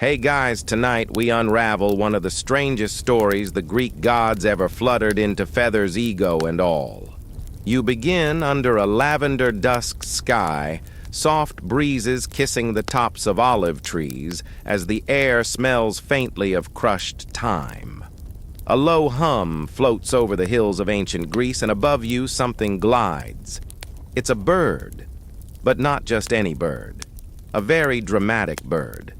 Hey guys, tonight we unravel one of the strangest stories the Greek gods ever fluttered into Feather's ego and all. You begin under a lavender dusk sky, soft breezes kissing the tops of olive trees as the air smells faintly of crushed thyme. A low hum floats over the hills of ancient Greece, and above you something glides. It's a bird, but not just any bird. A very dramatic bird.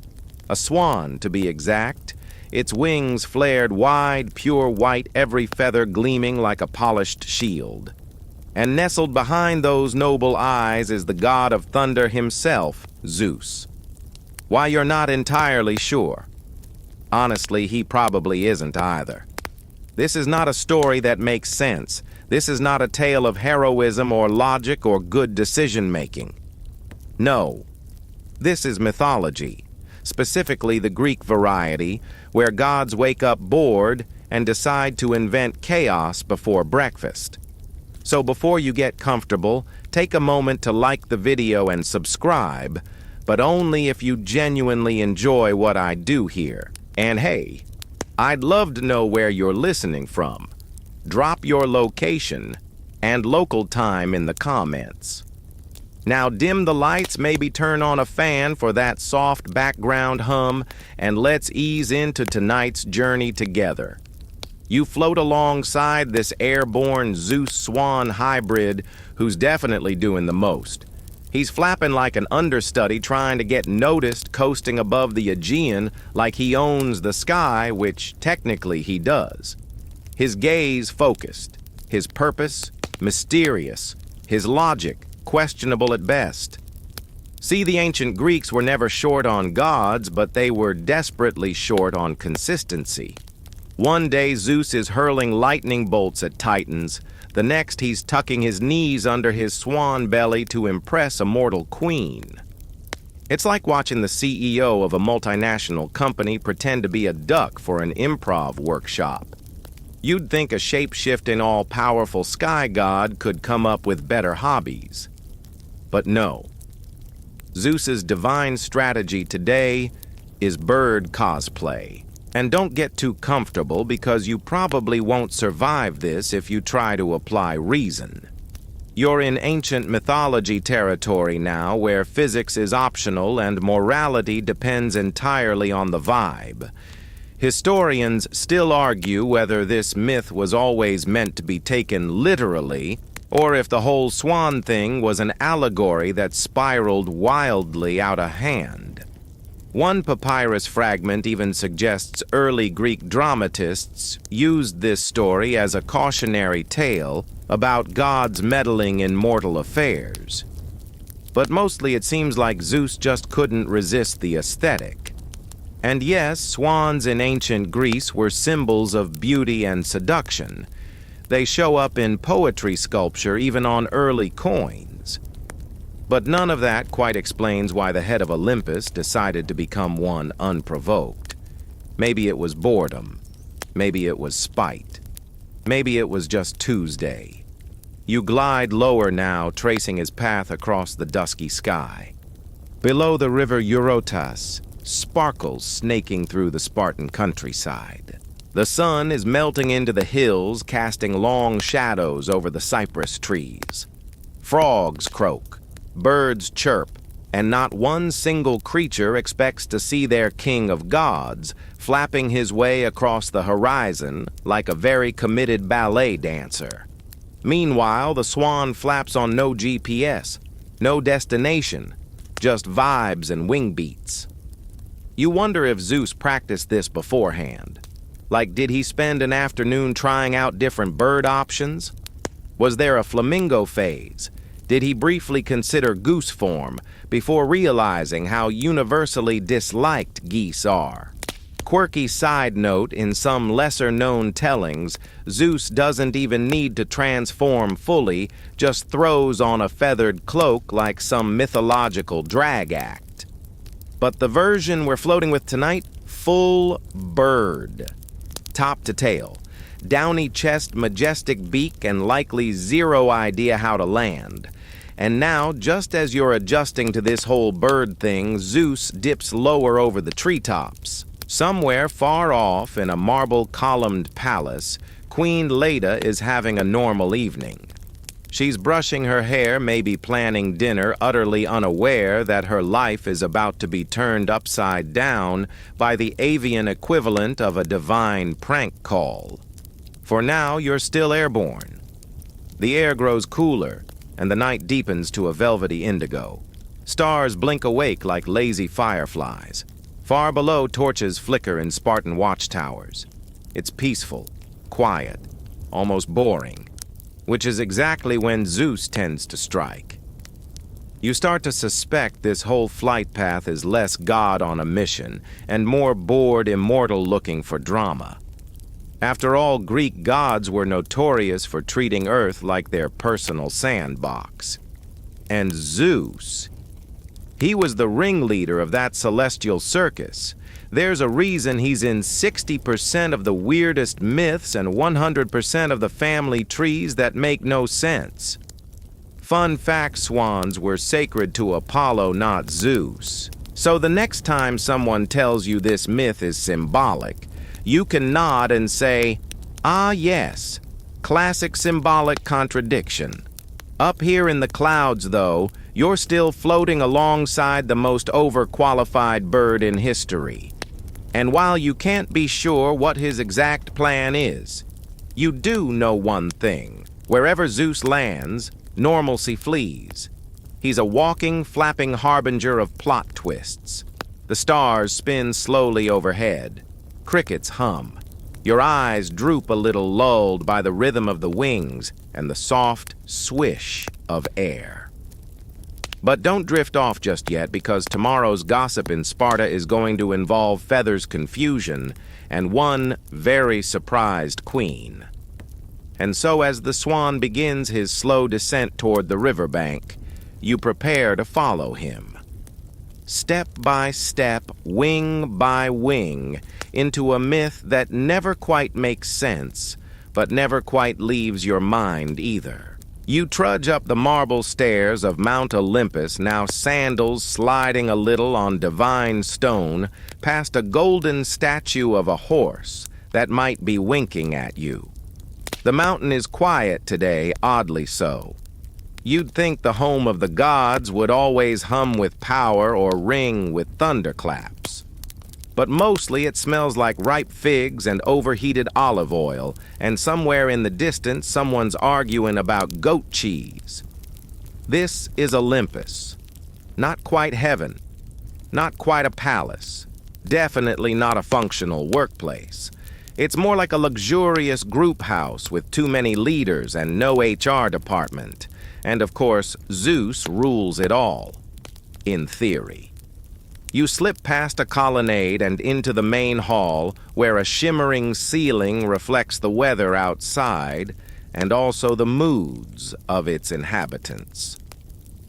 A swan, to be exact, its wings flared wide, pure white, every feather gleaming like a polished shield. And nestled behind those noble eyes is the god of thunder himself, Zeus. Why, you're not entirely sure. Honestly, he probably isn't either. This is not a story that makes sense. This is not a tale of heroism or logic or good decision-making. No, this is mythology. Specifically the Greek variety, where gods wake up bored and decide to invent chaos before breakfast. So before you get comfortable, take a moment to like the video and subscribe, but only if you genuinely enjoy what I do here. And hey, I'd love to know where you're listening from. Drop your location and local time in the comments. Now dim the lights, maybe turn on a fan for that soft background hum, and let's ease into tonight's journey together. You float alongside this airborne Zeus-Swan hybrid who's definitely doing the most. He's flapping like an understudy trying to get noticed, coasting above the Aegean like he owns the sky, which technically he does. His gaze focused, his purpose mysterious, his logic questionable at best. See, the ancient Greeks were never short on gods, but they were desperately short on consistency. One day Zeus is hurling lightning bolts at titans, the next he's tucking his knees under his swan belly to impress a mortal queen. It's like watching the CEO of a multinational company pretend to be a duck for an improv workshop. You'd think a shape-shifting, all-powerful sky god could come up with better hobbies. But no. Zeus's divine strategy today is bird cosplay. And don't get too comfortable, because you probably won't survive this if you try to apply reason. You're in ancient mythology territory now, where physics is optional and morality depends entirely on the vibe. Historians still argue whether this myth was always meant to be taken literally, or if the whole swan thing was an allegory that spiraled wildly out of hand. One papyrus fragment even suggests early Greek dramatists used this story as a cautionary tale about gods meddling in mortal affairs. But mostly it seems like Zeus just couldn't resist the aesthetic. And yes, swans in ancient Greece were symbols of beauty and seduction. They show up in poetry sculpture, even on early coins. But none of that quite explains why the head of Olympus decided to become one unprovoked. Maybe it was boredom. Maybe it was spite. Maybe it was just Tuesday. You glide lower now, tracing his path across the dusky sky. Below the river Eurotas, sparkles snaking through the Spartan countryside. The sun is melting into the hills, casting long shadows over the cypress trees. Frogs croak, birds chirp, and not one single creature expects to see their king of gods flapping his way across the horizon like a very committed ballet dancer. Meanwhile, the swan flaps on no GPS, no destination, just vibes and wing beats. You wonder if Zeus practiced this beforehand. Like, did he spend an afternoon trying out different bird options? Was there a flamingo phase? Did he briefly consider goose form before realizing how universally disliked geese are? Quirky side note, in some lesser-known tellings, Zeus doesn't even need to transform fully, just throws on a feathered cloak like some mythological drag act. But the version we're floating with tonight, full bird. Top to tail, downy chest, majestic beak, and likely zero idea how to land. And now, just as you're adjusting to this whole bird thing, Zeus dips lower over the treetops. Somewhere far off in a marble-columned palace, Queen Leda is having a normal evening. She's brushing her hair, maybe planning dinner, utterly unaware that her life is about to be turned upside down by the avian equivalent of a divine prank call. For now, you're still airborne. The air grows cooler, and the night deepens to a velvety indigo. Stars blink awake like lazy fireflies. Far below, torches flicker in Spartan watchtowers. It's peaceful, quiet, almost boring, which is exactly when Zeus tends to strike. You start to suspect this whole flight path is less God on a mission and more bored immortal looking for drama. After all, Greek gods were notorious for treating Earth like their personal sandbox. And Zeus, he was the ringleader of that celestial circus. There's a reason he's in 60% of the weirdest myths and 100% of the family trees that make no sense. Fun fact, swans were sacred to Apollo, not Zeus. So the next time someone tells you this myth is symbolic, you can nod and say, "Ah, yes, classic symbolic contradiction." Up here in the clouds, though, you're still floating alongside the most overqualified bird in history. And while you can't be sure what his exact plan is, you do know one thing. Wherever Zeus lands, normalcy flees. He's a walking, flapping harbinger of plot twists. The stars spin slowly overhead. Crickets hum. Your eyes droop a little, lulled by the rhythm of the wings and the soft swish of air. But don't drift off just yet, because tomorrow's gossip in Sparta is going to involve Feather's confusion and one very surprised queen. And so as the Swan begins his slow descent toward the riverbank, you prepare to follow him. Step by step, wing by wing, into a myth that never quite makes sense, but never quite leaves your mind either. You trudge up the marble stairs of Mount Olympus, now sandals sliding a little on divine stone, past a golden statue of a horse that might be winking at you. The mountain is quiet today, oddly so. You'd think the home of the gods would always hum with power or ring with thunderclaps. But mostly it smells like ripe figs and overheated olive oil, and somewhere in the distance someone's arguing about goat cheese. This is Olympus. Not quite heaven. Not quite a palace. Definitely not a functional workplace. It's more like a luxurious group house with too many leaders and no HR department. And of course, Zeus rules it all. In theory. You slip past a colonnade and into the main hall, where a shimmering ceiling reflects the weather outside and also the moods of its inhabitants.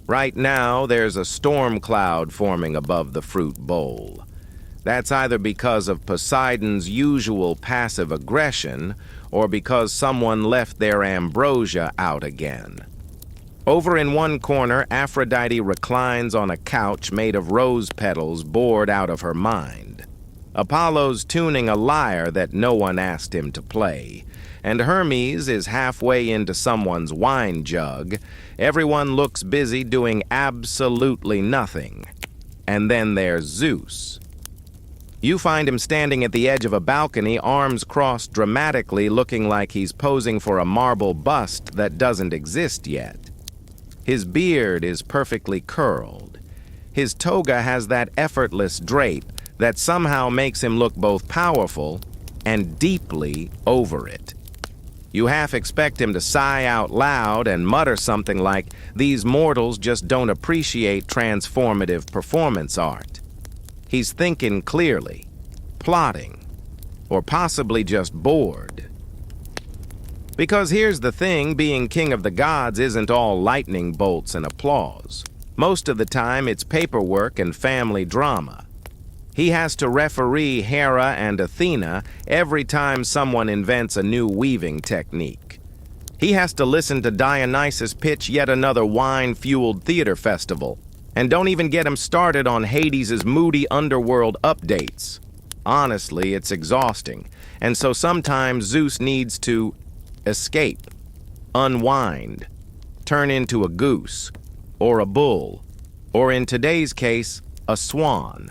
Right now, there's a storm cloud forming above the fruit bowl. That's either because of Poseidon's usual passive aggression or because someone left their ambrosia out again. Over in one corner, Aphrodite reclines on a couch made of rose petals bored out of her mind. Apollo's tuning a lyre that no one asked him to play, and Hermes is halfway into someone's wine jug. Everyone looks busy doing absolutely nothing. And then there's Zeus. You find him standing at the edge of a balcony, arms crossed dramatically, looking like he's posing for a marble bust that doesn't exist yet. His beard is perfectly curled. His toga has that effortless drape that somehow makes him look both powerful and deeply over it. You half expect him to sigh out loud and mutter something like, "These mortals just don't appreciate transformative performance art." He's thinking clearly, plotting, or possibly just bored. Because here's the thing, being king of the gods isn't all lightning bolts and applause. Most of the time, it's paperwork and family drama. He has to referee Hera and Athena every time someone invents a new weaving technique. He has to listen to Dionysus pitch yet another wine-fueled theater festival. And don't even get him started on Hades' moody underworld updates. Honestly, it's exhausting, and so sometimes Zeus needs to escape, unwind, turn into a goose, or a bull, or in today's case, a swan.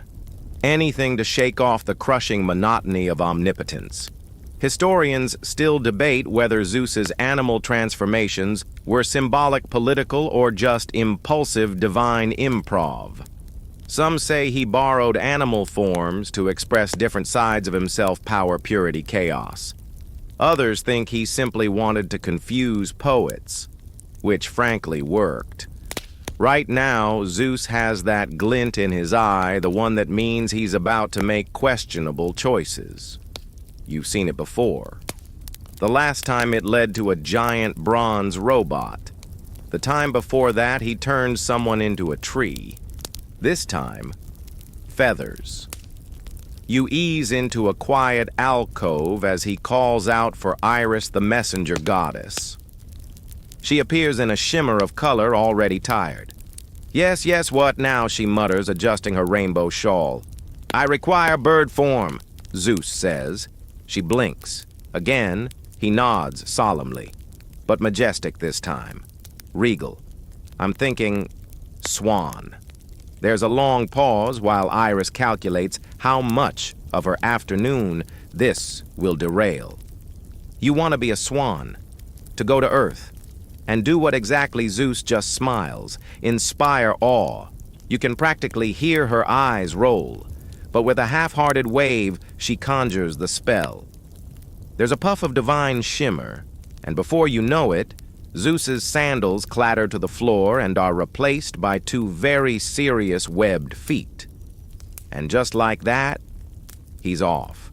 Anything to shake off the crushing monotony of omnipotence. Historians still debate whether Zeus's animal transformations were symbolic political or just impulsive divine improv. Some say he borrowed animal forms to express different sides of himself: power, purity, chaos. Others think he simply wanted to confuse poets, which frankly worked. Right now, Zeus has that glint in his eye, the one that means he's about to make questionable choices. You've seen it before. The last time it led to a giant bronze robot. The time before that, he turned someone into a tree. This time, feathers. You ease into a quiet alcove as he calls out for Iris, the messenger goddess. She appears in a shimmer of color, already tired. Yes, yes, what now, she mutters, adjusting her rainbow shawl. I require bird form, Zeus says. She blinks. Again, he nods solemnly, but majestic this time. Regal. I'm thinking Swan. There's a long pause while Iris calculates how much of her afternoon this will derail. You want to be a swan, to go to Earth, and do what exactly Zeus just smiles, inspire awe. You can practically hear her eyes roll, but with a half-hearted wave, she conjures the spell. There's a puff of divine shimmer, and before you know it, Zeus's sandals clatter to the floor and are replaced by two very serious webbed feet. And just like that, he's off.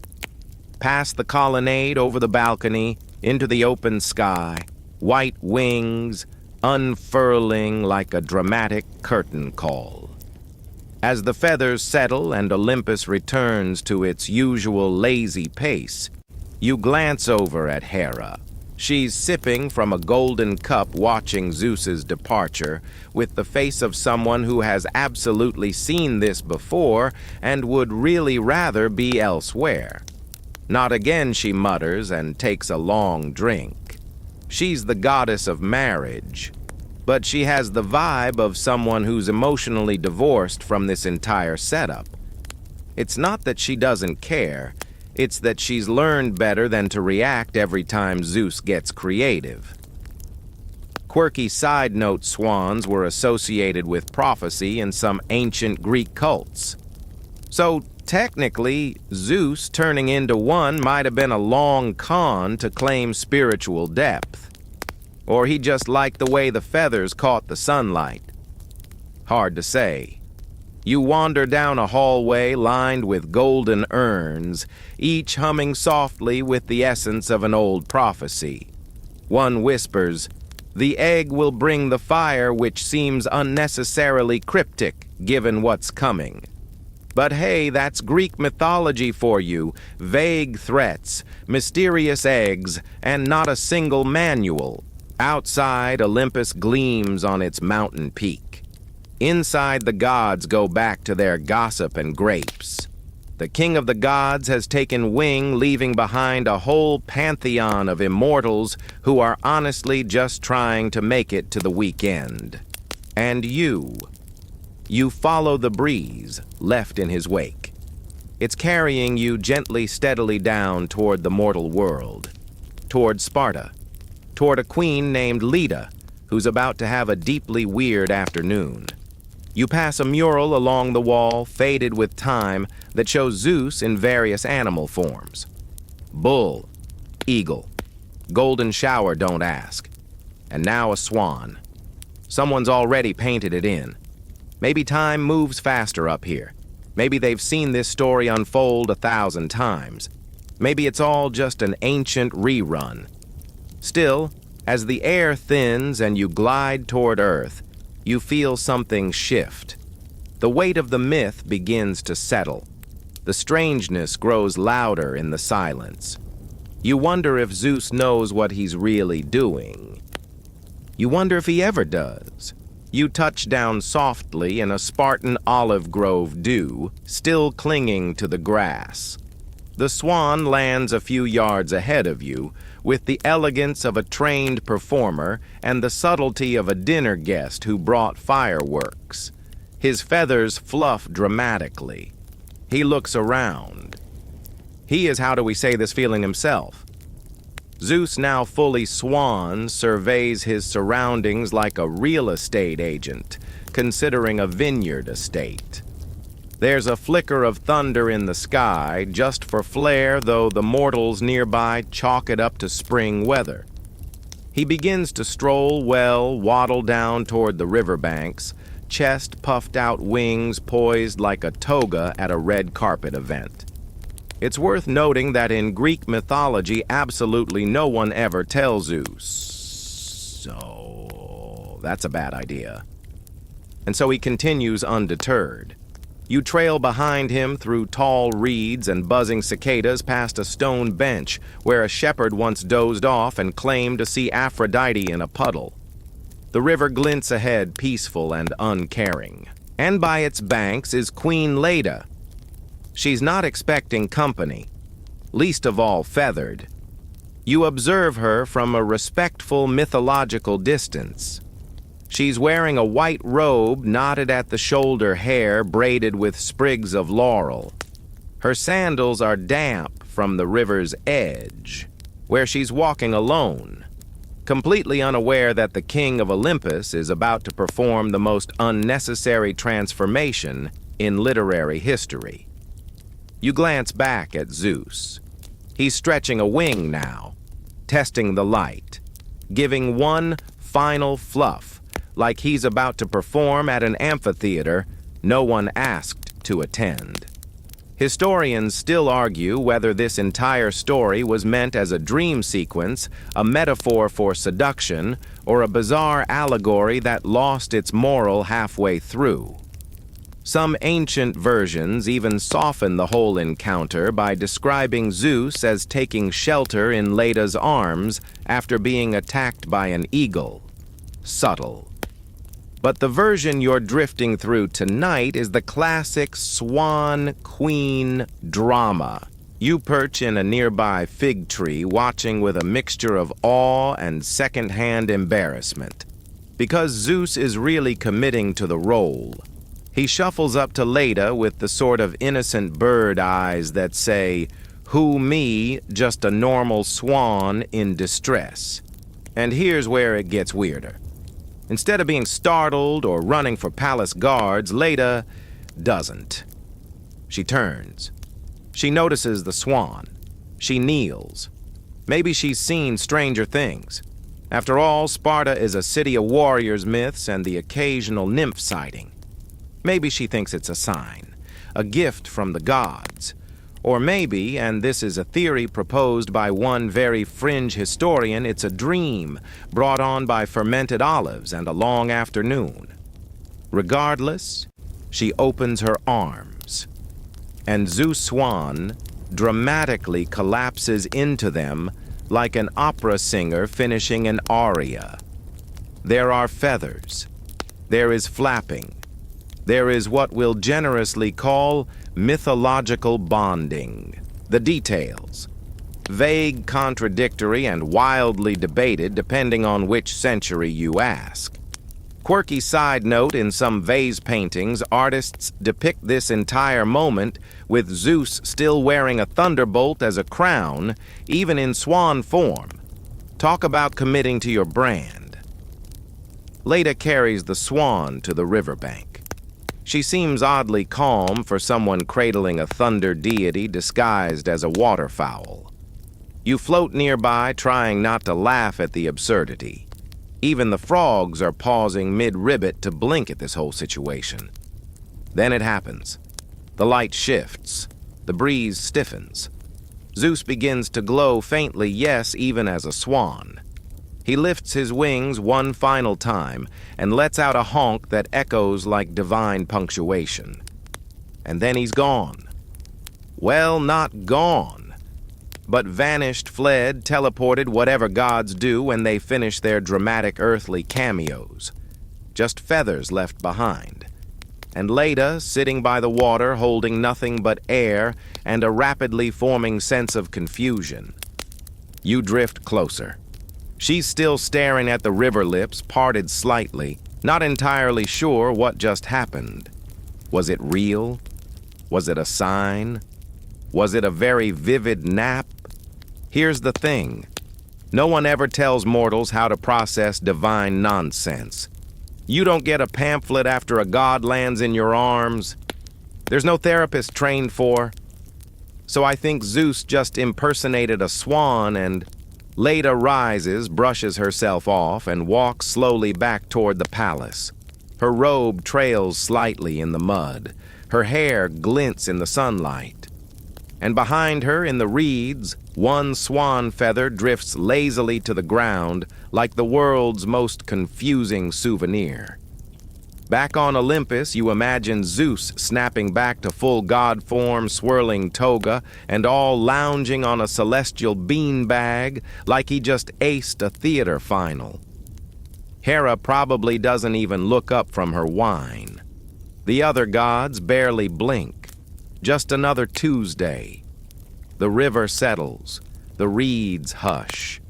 Past the colonnade, over the balcony, into the open sky, white wings unfurling like a dramatic curtain call. As the feathers settle and Olympus returns to its usual lazy pace, you glance over at Hera. She's sipping from a golden cup, watching Zeus's departure, with the face of someone who has absolutely seen this before and would really rather be elsewhere. Not again, she mutters and takes a long drink. She's the goddess of marriage, but she has the vibe of someone who's emotionally divorced from this entire setup. It's not that she doesn't care, it's that she's learned better than to react every time Zeus gets creative. Quirky side note: swans were associated with prophecy in some ancient Greek cults. So technically, Zeus turning into one might have been a long con to claim spiritual depth. Or he just liked the way the feathers caught the sunlight. Hard to say. You wander down a hallway lined with golden urns, each humming softly with the essence of an old prophecy. One whispers, "The egg will bring the fire," which seems unnecessarily cryptic given what's coming. But hey, that's Greek mythology for you. Vague threats, mysterious eggs, and not a single manual. Outside, Olympus gleams on its mountain peak. Inside, the gods go back to their gossip and grapes. The king of the gods has taken wing, leaving behind a whole pantheon of immortals who are honestly just trying to make it to the weekend. And you follow the breeze left in his wake. It's carrying you gently, steadily down toward the mortal world, toward Sparta, toward a queen named Leda, who's about to have a deeply weird afternoon. You pass a mural along the wall, faded with time, that shows Zeus in various animal forms. Bull, eagle, golden shower, don't ask. And now a swan. Someone's already painted it in. Maybe time moves faster up here. Maybe they've seen this story unfold 1,000 times. Maybe it's all just an ancient rerun. Still, as the air thins and you glide toward Earth, you feel something shift. The weight of the myth begins to settle. The strangeness grows louder in the silence. You wonder if Zeus knows what he's really doing. You wonder if he ever does. You touch down softly in a Spartan olive grove dew, still clinging to the grass. The Swan lands a few yards ahead of you, with the elegance of a trained performer and the subtlety of a dinner guest who brought fireworks. His feathers fluff dramatically. He looks around. He is, how do we say this, feeling himself. Zeus, now fully Swan, surveys his surroundings like a real estate agent, considering a vineyard estate. There's a flicker of thunder in the sky, just for flair, though the mortals nearby chalk it up to spring weather. He begins to stroll waddle down toward the riverbanks, chest puffed out, wings poised like a toga at a red carpet event. It's worth noting that in Greek mythology, absolutely no one ever tells Zeus. So that's a bad idea. And so he continues undeterred. You trail behind him through tall reeds and buzzing cicadas past a stone bench where a shepherd once dozed off and claimed to see Aphrodite in a puddle. The river glints ahead, peaceful and uncaring. And by its banks is Queen Leda. She's not expecting company, least of all feathered. You observe her from a respectful mythological distance. She's wearing a white robe knotted at the shoulder, hair braided with sprigs of laurel. Her sandals are damp from the river's edge, where she's walking alone, completely unaware that the king of Olympus is about to perform the most unnecessary transformation in literary history. You glance back at Zeus. He's stretching a wing now, testing the light, giving one final fluff, like he's about to perform at an amphitheater no one asked to attend. Historians still argue whether this entire story was meant as a dream sequence, a metaphor for seduction, or a bizarre allegory that lost its moral halfway through. Some ancient versions even soften the whole encounter by describing Zeus as taking shelter in Leda's arms after being attacked by an eagle. Subtle. But the version you're drifting through tonight is the classic Swan Queen drama. You perch in a nearby fig tree, watching with a mixture of awe and second-hand embarrassment. Because Zeus is really committing to the role. He shuffles up to Leda with the sort of innocent bird eyes that say, "Who me, just a normal swan in distress." And here's where it gets weirder. Instead of being startled or running for palace guards, Leda doesn't. She turns. She notices the swan. She kneels. Maybe she's seen stranger things. After all, Sparta is a city of warriors' myths and the occasional nymph sighting. Maybe she thinks it's a sign, a gift from the gods. Or maybe, and this is a theory proposed by one very fringe historian, it's a dream brought on by fermented olives and a long afternoon. Regardless, she opens her arms, and Zeus Swan dramatically collapses into them like an opera singer finishing an aria. There are feathers. There is flapping. There is what we'll generously call mythological bonding. The details, vague, contradictory, and wildly debated depending on which century you ask. Quirky side note, in some vase paintings, artists depict this entire moment with Zeus still wearing a thunderbolt as a crown, even in swan form. Talk about committing to your brand. Leda carries the swan to the riverbank. She seems oddly calm for someone cradling a thunder deity disguised as a waterfowl. You float nearby, trying not to laugh at the absurdity. Even the frogs are pausing mid-ribbit to blink at this whole situation. Then it happens. The light shifts. The breeze stiffens. Zeus begins to glow faintly, yes, even as a swan. He lifts his wings one final time and lets out a honk that echoes like divine punctuation. And then he's gone. Well, not gone, but vanished, fled, teleported, whatever gods do when they finish their dramatic earthly cameos. Just feathers left behind. And Leda, sitting by the water, holding nothing but air and a rapidly forming sense of confusion. You drift closer. She's still staring at the river lips, parted slightly, not entirely sure what just happened. Was it real? Was it a sign? Was it a very vivid nap? Here's the thing. No one ever tells mortals how to process divine nonsense. You don't get a pamphlet after a god lands in your arms. There's no therapist trained for. So I think Zeus just impersonated a swan, and Leda rises, brushes herself off, and walks slowly back toward the palace. Her robe trails slightly in the mud. Her hair glints in the sunlight. And behind her, in the reeds, one swan feather drifts lazily to the ground like the world's most confusing souvenir. Back on Olympus, you imagine Zeus snapping back to full god form, swirling toga, and all lounging on a celestial beanbag like he just aced a theater final. Hera probably doesn't even look up from her wine. The other gods barely blink. Just another Tuesday. The river settles. The reeds hush.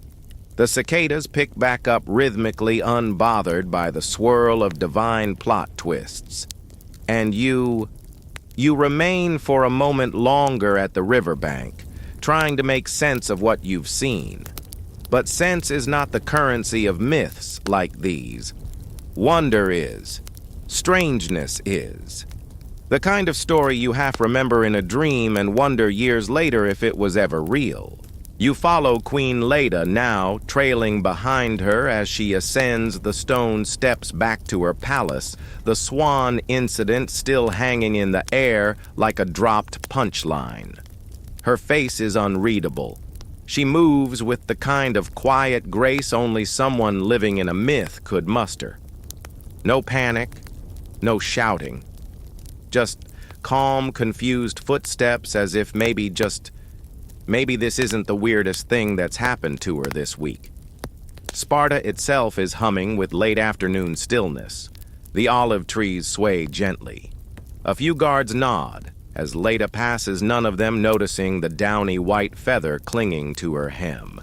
The cicadas pick back up rhythmically, unbothered by the swirl of divine plot twists. And you remain for a moment longer at the riverbank, trying to make sense of what you've seen. But sense is not the currency of myths like these. Wonder is. Strangeness is. The kind of story you half remember in a dream and wonder years later if it was ever real. You follow Queen Leda now, trailing behind her as she ascends the stone steps back to her palace, the swan incident still hanging in the air like a dropped punchline. Her face is unreadable. She moves with the kind of quiet grace only someone living in a myth could muster. No panic, no shouting. Just calm, confused footsteps as if maybe this isn't the weirdest thing that's happened to her this week. Sparta itself is humming with late afternoon stillness. The olive trees sway gently. A few guards nod as Leda passes, none of them noticing the downy white feather clinging to her hem.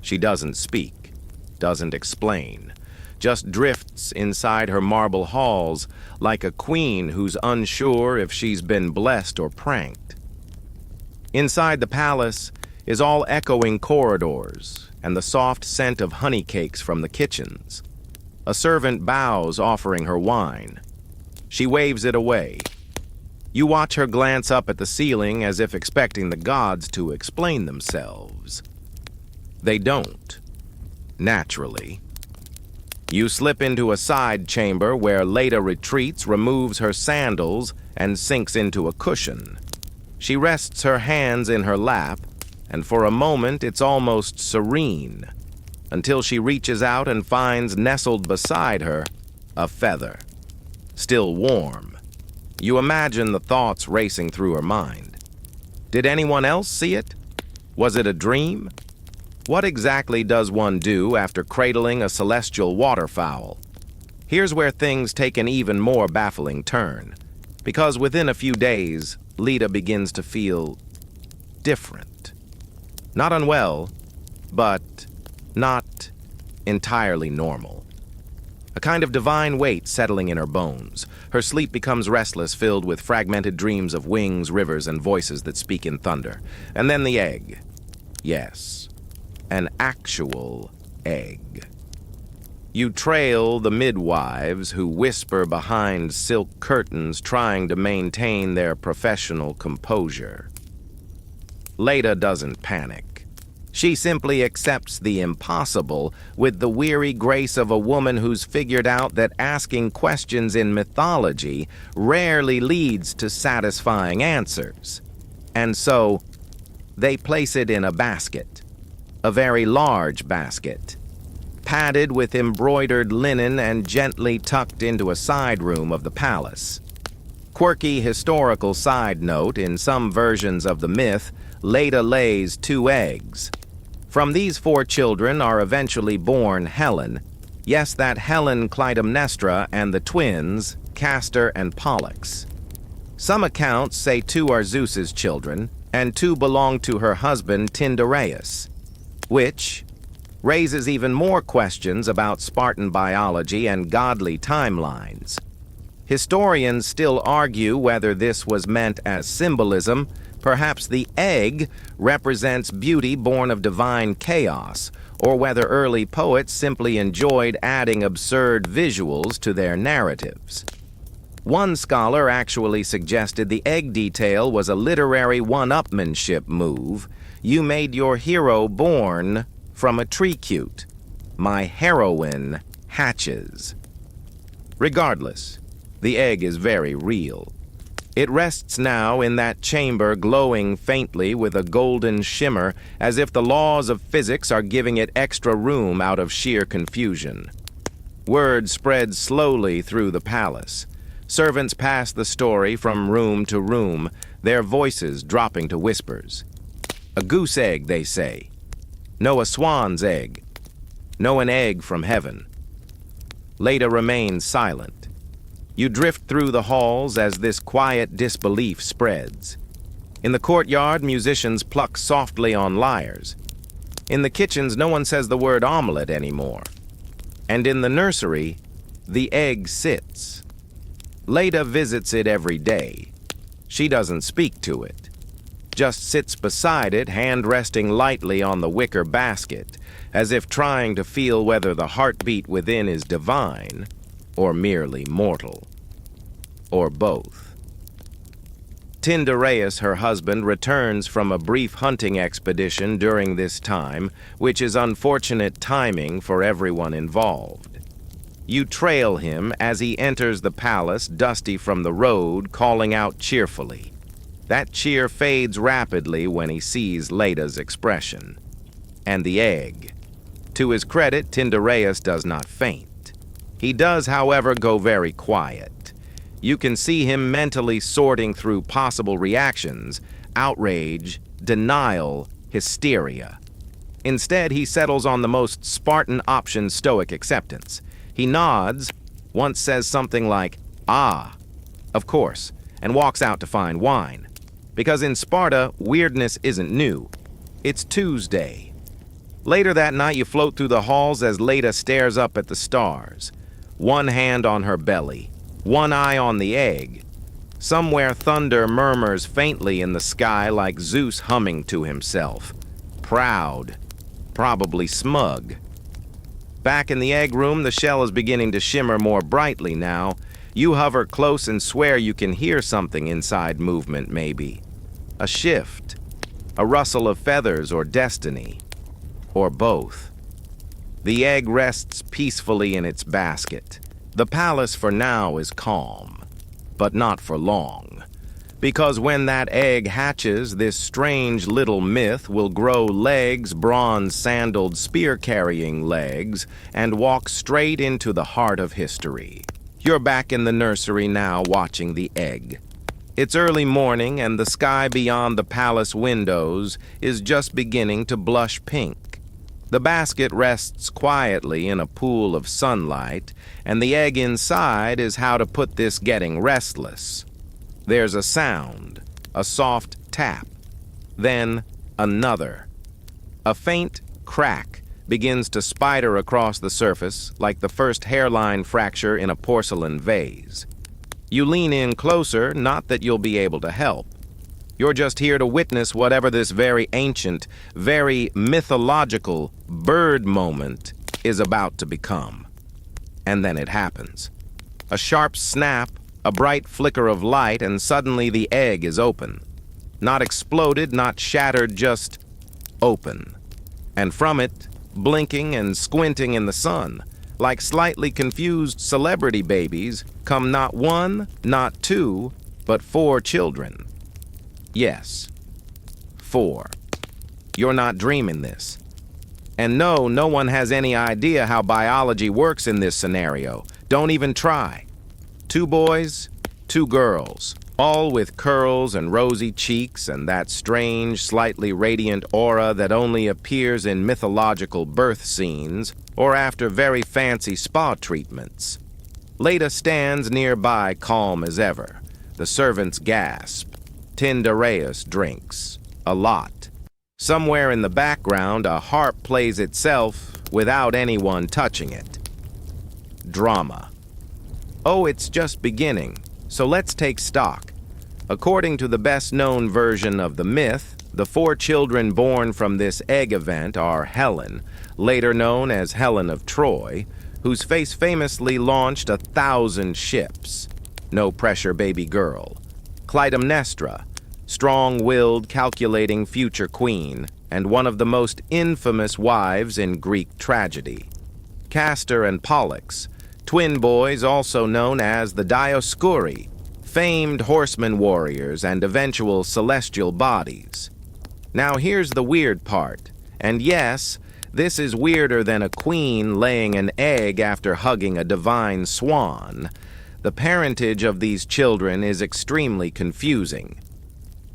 She doesn't speak, doesn't explain. Just drifts inside her marble halls like a queen who's unsure if she's been blessed or pranked. Inside the palace is all echoing corridors and the soft scent of honey cakes from the kitchens. A servant bows, offering her wine. She waves it away. You watch her glance up at the ceiling as if expecting the gods to explain themselves. They don't. Naturally. You slip into a side chamber where Leda retreats, removes her sandals, and sinks into a cushion. She rests her hands in her lap, and for a moment it's almost serene, until she reaches out and finds nestled beside her a feather, still warm. You imagine the thoughts racing through her mind. Did anyone else see it? Was it a dream? What exactly does one do after cradling a celestial waterfowl? Here's where things take an even more baffling turn, because within a few days, Leda begins to feel different. Not unwell, but not entirely normal. A kind of divine weight settling in her bones. Her sleep becomes restless, filled with fragmented dreams of wings, rivers, and voices that speak in thunder. And then the egg. Yes. An actual egg. You trail the midwives who whisper behind silk curtains trying to maintain their professional composure. Leda doesn't panic. She simply accepts the impossible with the weary grace of a woman who's figured out that asking questions in mythology rarely leads to satisfying answers. And so, they place it in a basket. A very large basket, padded with embroidered linen and gently tucked into a side room of the palace. Quirky historical side note, in some versions of the myth, Leda lays 2 eggs. From these 4 children are eventually born Helen. Yes, that Helen Clytemnestra and the twins, Castor and Pollux. Some accounts say 2 are Zeus's children, and 2 belong to her husband Tyndareus, which raises even more questions about Spartan biology and godly timelines. Historians still argue whether this was meant as symbolism. Perhaps the egg represents beauty born of divine chaos, or whether early poets simply enjoyed adding absurd visuals to their narratives. One scholar actually suggested the egg detail was a literary one-upmanship move. You made your hero born from a tree-cute. My heroine hatches. Regardless, the egg is very real. It rests now in that chamber, glowing faintly with a golden shimmer, as if the laws of physics are giving it extra room out of sheer confusion. Word spreads slowly through the palace. Servants pass the story from room to room, their voices dropping to whispers. A goose egg, they say. No, a swan's egg. No, an egg from heaven. Leda remains silent. You drift through the halls as this quiet disbelief spreads. In the courtyard, musicians pluck softly on lyres. In the kitchens, no one says the word omelette anymore. And in the nursery, the egg sits. Leda visits it every day. She doesn't speak to it. Just sits beside it, hand resting lightly on the wicker basket, as if trying to feel whether the heartbeat within is divine or merely mortal, or both. Tyndareus, her husband, returns from a brief hunting expedition during this time, which is unfortunate timing for everyone involved. You trail him as he enters the palace, dusty from the road, calling out cheerfully. That cheer fades rapidly when he sees Leda's expression. And the egg. To his credit, Tyndareus does not faint. He does, however, go very quiet. You can see him mentally sorting through possible reactions: outrage, denial, hysteria. Instead, he settles on the most Spartan option: stoic acceptance. He nods, once says something like, "Ah, of course," and walks out to find wine. Because in Sparta, weirdness isn't new. It's Tuesday. Later that night, you float through the halls as Leda stares up at the stars. One hand on her belly, one eye on the egg. Somewhere thunder murmurs faintly in the sky like Zeus humming to himself. Proud, probably smug. Back in the egg room, the shell is beginning to shimmer more brightly now. You hover close and swear you can hear something inside movement, maybe. A shift, a rustle of feathers or destiny, or both. The egg rests peacefully in its basket. The palace for now is calm, but not for long. Because when that egg hatches, this strange little myth will grow legs, bronze-sandaled, spear-carrying legs, and walk straight into the heart of history. You're back in the nursery now, watching the egg. It's early morning, and the sky beyond the palace windows is just beginning to blush pink. The basket rests quietly in a pool of sunlight, and the egg inside is how to put this getting restless. There's a sound, a soft tap, then another. A faint crack begins to spider across the surface like the first hairline fracture in a porcelain vase. You lean in closer, not that you'll be able to help. You're just here to witness whatever this very ancient, very mythological bird moment is about to become. And then it happens. A sharp snap, a bright flicker of light, and suddenly the egg is open. Not exploded, not shattered, just open. And from it, blinking and squinting in the sun, like slightly confused celebrity babies, come not 1, not 2, but 4 children. Yes, 4. You're not dreaming this. And no, no one has any idea how biology works in this scenario. Don't even try. 2 boys, Two girls, all with curls and rosy cheeks and that strange, slightly radiant aura that only appears in mythological birth scenes or after very fancy spa treatments. Leda stands nearby, calm as ever. The servants gasp. Tyndareus drinks. A lot. Somewhere in the background, a harp plays itself without anyone touching it. Drama. Oh, it's just beginning, so let's take stock. According to the best-known version of the myth, the four children born from this egg event are Helen, later known as Helen of Troy, whose face famously launched 1,000 ships. No-pressure baby girl. Clytemnestra, strong-willed, calculating future queen, and one of the most infamous wives in Greek tragedy. Castor and Pollux, twin boys also known as the Dioscuri, famed horseman warriors and eventual celestial bodies. Now here's the weird part, and yes, this is weirder than a queen laying an egg after hugging a divine swan. The parentage of these children is extremely confusing.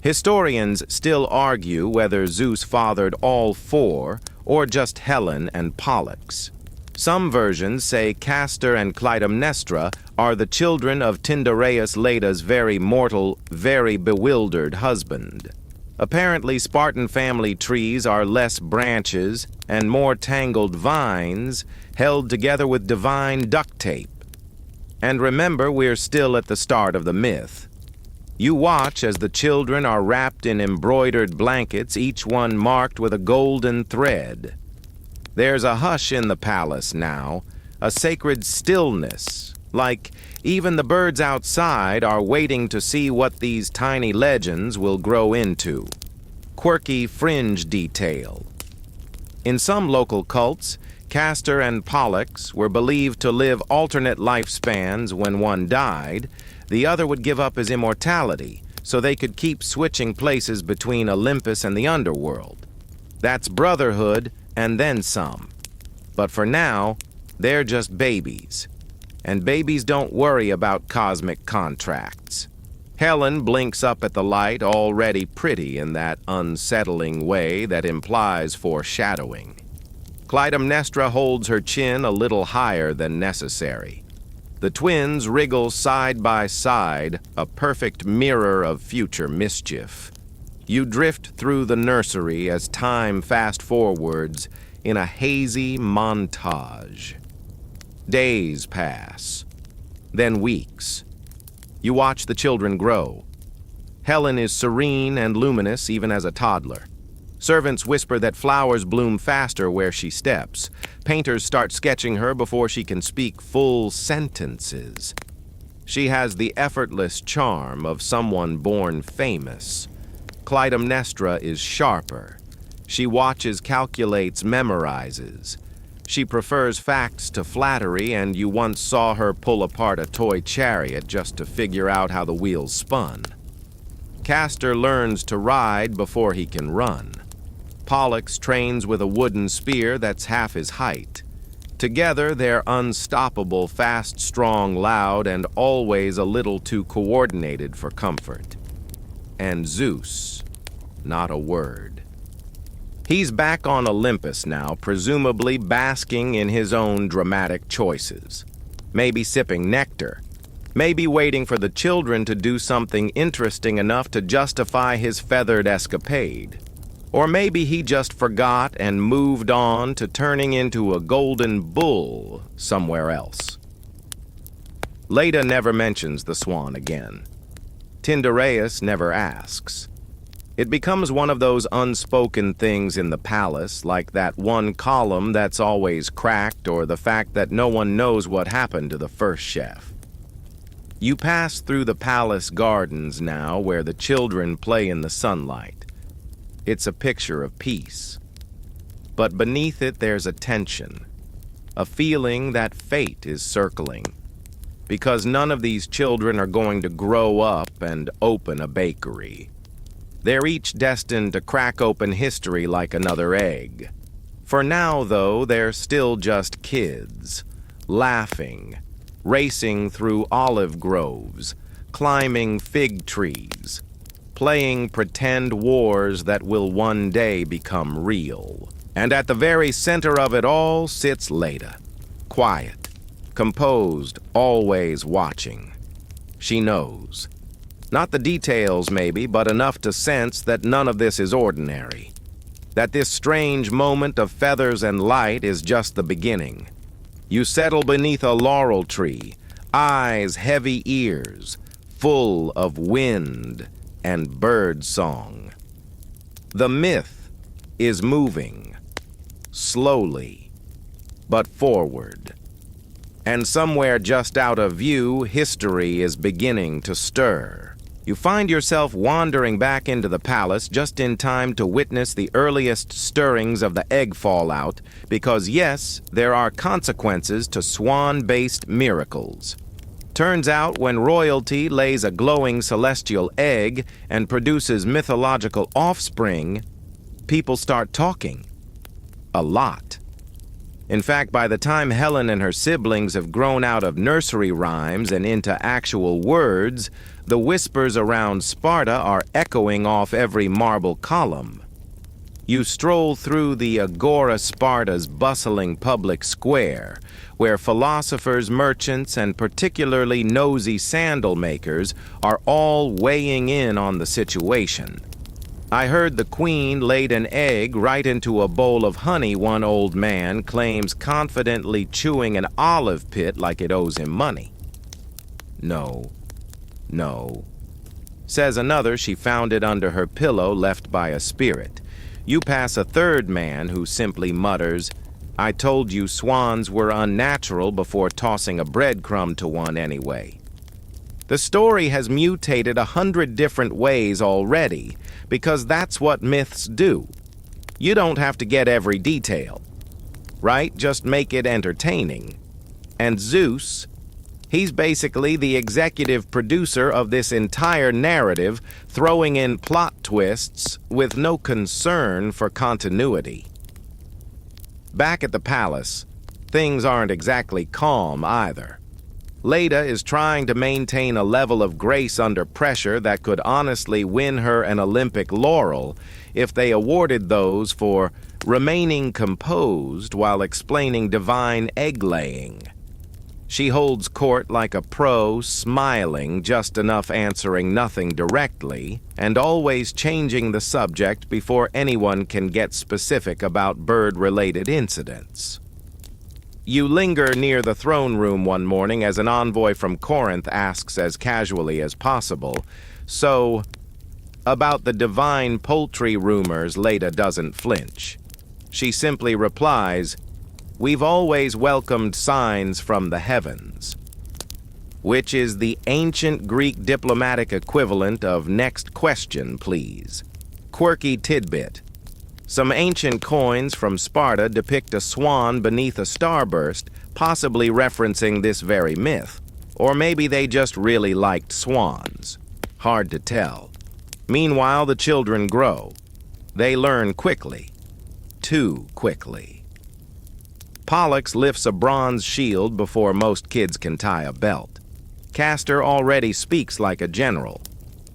Historians still argue whether Zeus fathered all four or just Helen and Pollux. Some versions say Castor and Clytemnestra are the children of Tyndareus Leda's very mortal, very bewildered husband. Apparently, Spartan family trees are less branches and more tangled vines held together with divine duct tape. And remember, we're still at the start of the myth. You watch as the children are wrapped in embroidered blankets, each one marked with a golden thread. There's a hush in the palace now, a sacred stillness, like even the birds outside are waiting to see what these tiny legends will grow into. Quirky fringe detail. In some local cults, Castor and Pollux were believed to live alternate lifespans. When one died, the other would give up his immortality, so they could keep switching places between Olympus and the underworld. That's brotherhood and then some. But for now, they're just babies. And babies don't worry about cosmic contracts. Helen blinks up at the light, already pretty in that unsettling way that implies foreshadowing. Clytemnestra holds her chin a little higher than necessary. The twins wriggle side by side, a perfect mirror of future mischief. You drift through the nursery as time fast-forwards in a hazy montage. Days pass, then weeks. You watch the children grow. Helen is serene and luminous even as a toddler. Servants whisper that flowers bloom faster where she steps. Painters start sketching her before she can speak full sentences. She has the effortless charm of someone born famous. Clytemnestra is sharper. She watches, calculates, memorizes. She prefers facts to flattery, and you once saw her pull apart a toy chariot just to figure out how the wheels spun. Castor learns to ride before he can run. Pollux trains with a wooden spear that's half his height. Together, they're unstoppable, fast, strong, loud, and always a little too coordinated for comfort. And Zeus, not a word. He's back on Olympus now, presumably basking in his own dramatic choices. Maybe sipping nectar. Maybe waiting for the children to do something interesting enough to justify his feathered escapade. Or maybe he just forgot and moved on to turning into a golden bull somewhere else. Leda never mentions the swan again. Tyndareus never asks. It becomes one of those unspoken things in the palace, like that one column that's always cracked or the fact that no one knows what happened to the first chef. You pass through the palace gardens now where the children play in the sunlight. It's a picture of peace. But beneath it there's a tension, a feeling that fate is circling. Because none of these children are going to grow up and open a bakery. They're each destined to crack open history like another egg. For now, though, they're still just kids, laughing, racing through olive groves, climbing fig trees, playing pretend wars that will one day become real. And at the very center of it all sits Leda, quiet, composed, always watching. She knows. Not the details, maybe, but enough to sense that none of this is ordinary. That this strange moment of feathers and light is just the beginning. You settle beneath a laurel tree, eyes heavy ears, full of wind and bird song. The myth is moving, slowly, but forward. And somewhere just out of view, history is beginning to stir. You find yourself wandering back into the palace just in time to witness the earliest stirrings of the egg fallout, because yes, there are consequences to Swan-based miracles. Turns out when royalty lays a glowing celestial egg and produces mythological offspring, people start talking. A lot. In fact, by the time Helen and her siblings have grown out of nursery rhymes and into actual words, the whispers around Sparta are echoing off every marble column. You stroll through the Agora Sparta's bustling public square, where philosophers, merchants, and particularly nosy sandal makers are all weighing in on the situation. I heard the queen laid an egg right into a bowl of honey one old man claims, confidently chewing an olive pit like it owes him money. No. Says another she found it under her pillow left by a spirit. You pass a third man who simply mutters, "I told you swans were unnatural before tossing a breadcrumb to one anyway." The story has mutated 100 different ways already, because that's what myths do. You don't have to get every detail, right? Just make it entertaining. And Zeus, he's basically the executive producer of this entire narrative, throwing in plot twists with no concern for continuity. Back at the palace, things aren't exactly calm either. Leda is trying to maintain a level of grace under pressure that could honestly win her an Olympic laurel if they awarded those for remaining composed while explaining divine egg-laying. She holds court like a pro, smiling, just enough answering nothing directly, and always changing the subject before anyone can get specific about bird-related incidents. You linger near the throne room one morning as an envoy from Corinth asks as casually as possible, "So, about the divine poultry rumors," Leda doesn't flinch. She simply replies, "We've always welcomed signs from the heavens," which is the ancient Greek diplomatic equivalent of "next question, please." Quirky tidbit. Some ancient coins from Sparta depict a swan beneath a starburst, possibly referencing this very myth. Or maybe they just really liked swans. Hard to tell. Meanwhile, the children grow. They learn quickly. Too quickly. Pollux lifts a bronze shield before most kids can tie a belt. Castor already speaks like a general.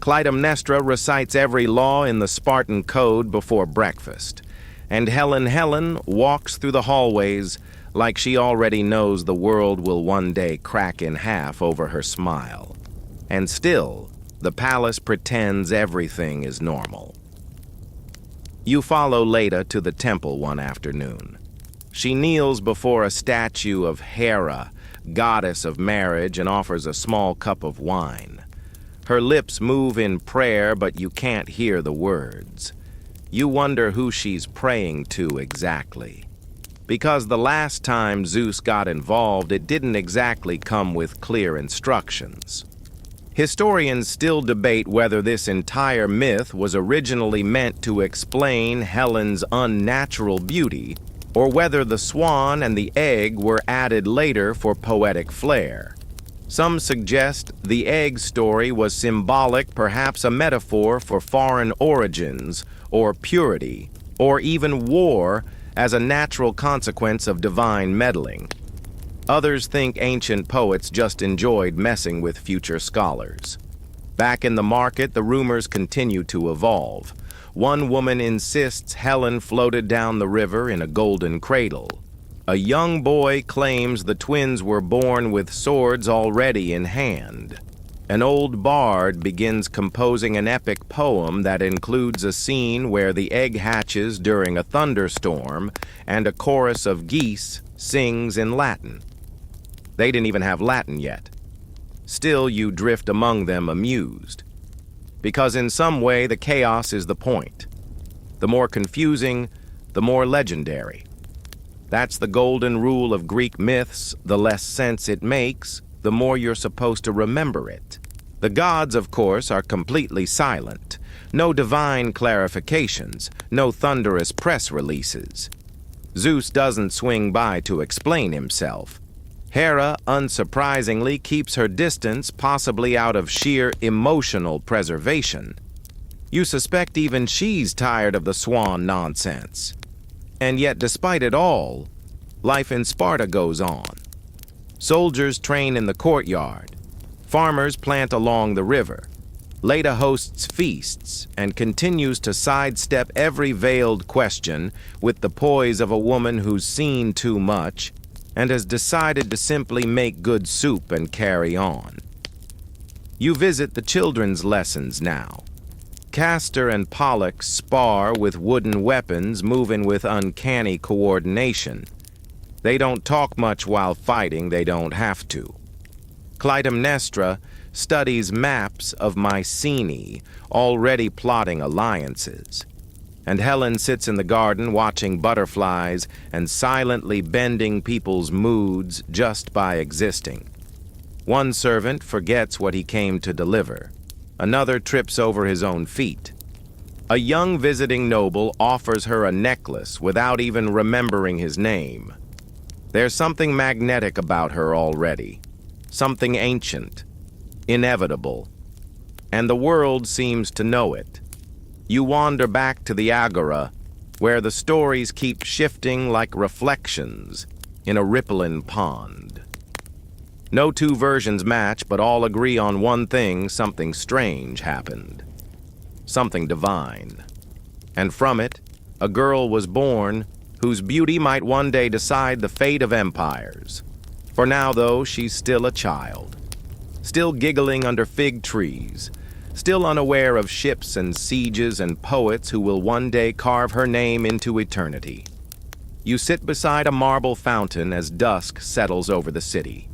Clytemnestra recites every law in the Spartan code before breakfast. And Helen walks through the hallways like she already knows the world will one day crack in half over her smile. And still, the palace pretends everything is normal. You follow Leda to the temple one afternoon. She kneels before a statue of Hera, goddess of marriage, and offers a small cup of wine. Her lips move in prayer, but you can't hear the words. You wonder who she's praying to exactly. Because the last time Zeus got involved, it didn't exactly come with clear instructions. Historians still debate whether this entire myth was originally meant to explain Helen's unnatural beauty, or whether the swan and the egg were added later for poetic flair. Some suggest the egg story was symbolic, perhaps a metaphor for foreign origins, or purity, or even war as a natural consequence of divine meddling. Others think ancient poets just enjoyed messing with future scholars. Back in the market, the rumors continue to evolve. One woman insists Helen floated down the river in a golden cradle. A young boy claims the twins were born with swords already in hand. An old bard begins composing an epic poem that includes a scene where the egg hatches during a thunderstorm and a chorus of geese sings in Latin. They didn't even have Latin yet. Still, you drift among them amused. Because in some way, the chaos is the point. The more confusing, the more legendary. That's the golden rule of Greek myths. The less sense it makes, the more you're supposed to remember it. The gods, of course, are completely silent. No divine clarifications, no thunderous press releases. Zeus doesn't swing by to explain himself. Hera, unsurprisingly, keeps her distance, possibly out of sheer emotional preservation. You suspect even she's tired of the Swan nonsense. And yet, despite it all, life in Sparta goes on. Soldiers train in the courtyard. Farmers plant along the river. Leda hosts feasts and continues to sidestep every veiled question with the poise of a woman who's seen too much and has decided to simply make good soup and carry on. You visit the children's lessons now. Castor and Pollux spar with wooden weapons, moving with uncanny coordination. They don't talk much while fighting, they don't have to. Clytemnestra studies maps of Mycenae, already plotting alliances. And Helen sits in the garden watching butterflies and silently bending people's moods just by existing. One servant forgets what he came to deliver. Another trips over his own feet. A young visiting noble offers her a necklace without even remembering his name. There's something magnetic about her already. Something ancient, inevitable. And the world seems to know it. You wander back to the Agora, where the stories keep shifting like reflections in a rippling pond. No two versions match, but all agree on one thing: something strange happened. Something divine. And from it, a girl was born whose beauty might one day decide the fate of empires. For now, though, she's still a child. Still giggling under fig trees. Still unaware of ships and sieges and poets who will one day carve her name into eternity. You sit beside a marble fountain as dusk settles over the city.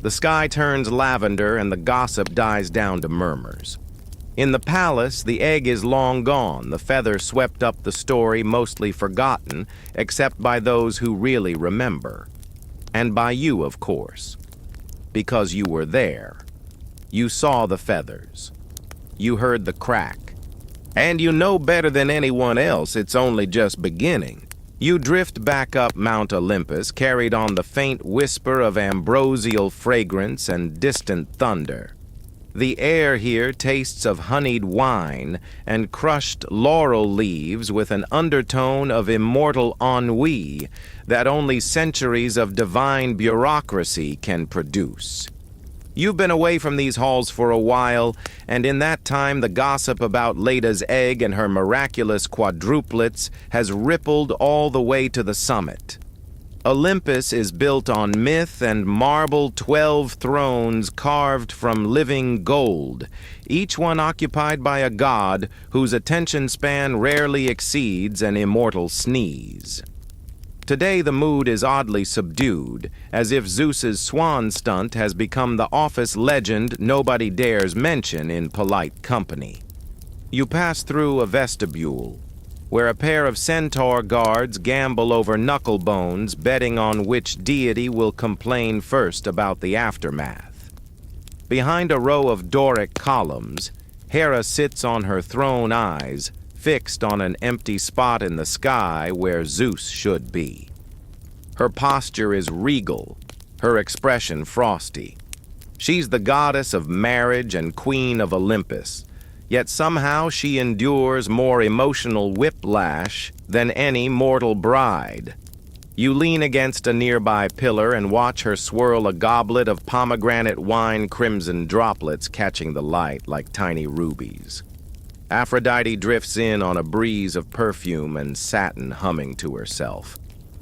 The sky turns lavender and the gossip dies down to murmurs. In the palace, the egg is long gone, the feather swept up the story, mostly forgotten, except by those who really remember. And by you, of course. Because you were there. You saw the feathers. You heard the crack. And you know better than anyone else it's only just beginning. You drift back up Mount Olympus, carried on the faint whisper of ambrosial fragrance and distant thunder. The air here tastes of honeyed wine and crushed laurel leaves with an undertone of immortal ennui that only centuries of divine bureaucracy can produce. You've been away from these halls for a while, and in that time the gossip about Leda's egg and her miraculous quadruplets has rippled all the way to the summit. Olympus is built on myth and marble 12 thrones carved from living gold, each one occupied by a god whose attention span rarely exceeds an immortal sneeze. Today the mood is oddly subdued, as if Zeus's swan stunt has become the office legend nobody dares mention in polite company. You pass through a vestibule, where a pair of centaur guards gamble over knuckle bones, betting on which deity will complain first about the aftermath. Behind a row of Doric columns, Hera sits on her throne, eyes fixed on an empty spot in the sky where Zeus should be. Her posture is regal, her expression frosty. She's the goddess of marriage and queen of Olympus, yet somehow she endures more emotional whiplash than any mortal bride. You lean against a nearby pillar and watch her swirl a goblet of pomegranate wine, crimson droplets catching the light like tiny rubies. Aphrodite drifts in on a breeze of perfume and satin, humming to herself.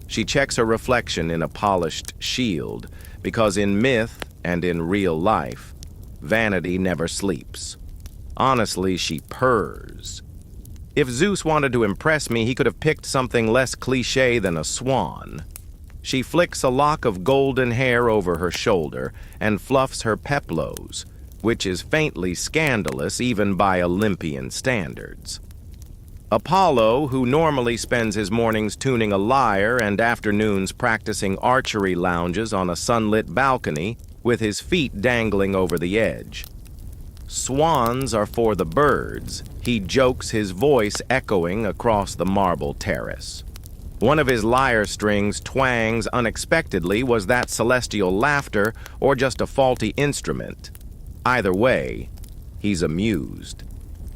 She checks her reflection in a polished shield, because in myth and in real life, vanity never sleeps. Honestly, she purrs. If Zeus wanted to impress me, he could have picked something less cliché than a swan. She flicks a lock of golden hair over her shoulder and fluffs her peplos, which is faintly scandalous even by Olympian standards. Apollo, who normally spends his mornings tuning a lyre and afternoons practicing archery, lounges on a sunlit balcony with his feet dangling over the edge. Swans are for the birds, he jokes, his voice echoing across the marble terrace. One of his lyre strings twangs unexpectedly. Was that celestial laughter or just a faulty instrument? Either way, he's amused.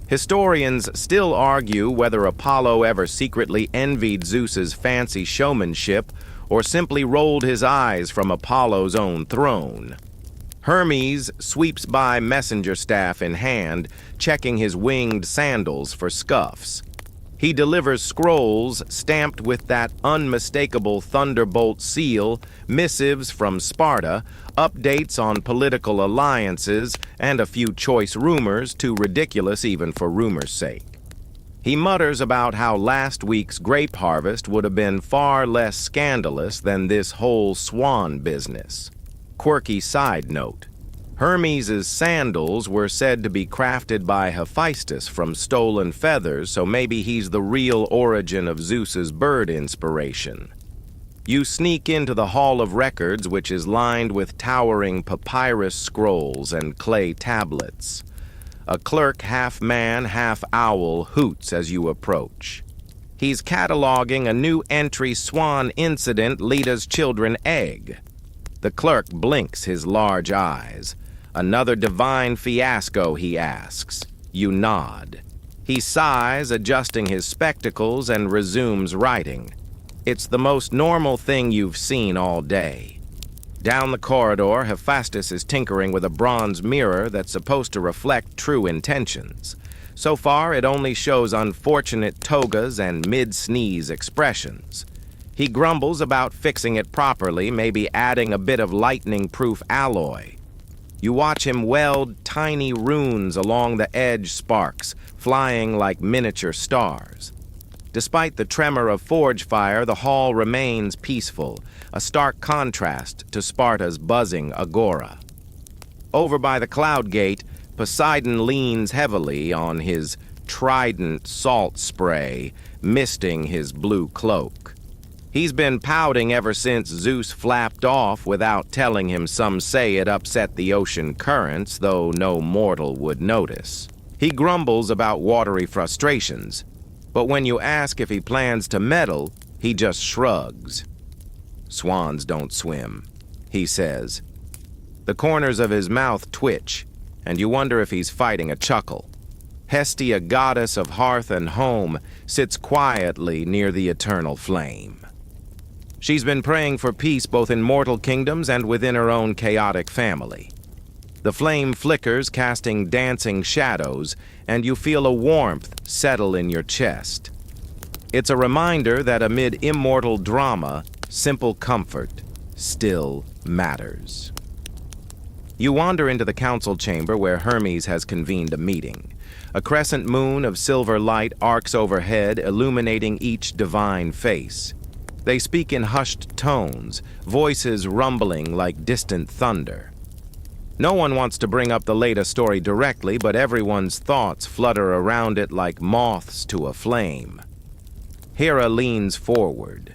Historians still argue whether Apollo ever secretly envied Zeus's fancy showmanship or simply rolled his eyes from Apollo's own throne. Hermes sweeps by messenger staff in hand, checking his winged sandals for scuffs. He delivers scrolls stamped with that unmistakable thunderbolt seal, missives from Sparta, updates on political alliances, and a few choice rumors, too ridiculous even for rumor's sake. He mutters about how last week's grape harvest would have been far less scandalous than this whole swan business. Quirky side note: Hermes' sandals were said to be crafted by Hephaestus from stolen feathers, so maybe he's the real origin of Zeus's bird inspiration. You sneak into the Hall of Records, which is lined with towering papyrus scrolls and clay tablets. A clerk, half man, half owl, hoots as you approach. He's cataloging a new entry: Swan incident, Lita's children egg. The clerk blinks his large eyes. Another divine fiasco, he asks. You nod. He sighs, adjusting his spectacles, and resumes writing. It's the most normal thing you've seen all day. Down the corridor, Hephaestus is tinkering with a bronze mirror that's supposed to reflect true intentions. So far, it only shows unfortunate togas and mid-sneeze expressions. He grumbles about fixing it properly, maybe adding a bit of lightning-proof alloy. You watch him weld tiny runes along the edge, sparks flying like miniature stars. Despite the tremor of forge fire, the hall remains peaceful, a stark contrast to Sparta's buzzing agora. Over by the cloud gate, Poseidon leans heavily on his trident salt spray, misting his blue cloak. He's been pouting ever since Zeus flapped off without telling him. Some say it upset the ocean currents, though no mortal would notice. He grumbles about watery frustrations, but when you ask if he plans to meddle, he just shrugs. Swans don't swim, he says. The corners of his mouth twitch, and you wonder if he's fighting a chuckle. Hestia, goddess of hearth and home, sits quietly near the eternal flame. She's been praying for peace both in mortal kingdoms and within her own chaotic family. The flame flickers, casting dancing shadows, and you feel a warmth settle in your chest. It's a reminder that amid immortal drama, simple comfort still matters. You wander into the council chamber where Hermes has convened a meeting. A crescent moon of silver light arcs overhead, illuminating each divine face. They speak in hushed tones, voices rumbling like distant thunder. No one wants to bring up the latest story directly, but everyone's thoughts flutter around it like moths to a flame. Hera leans forward.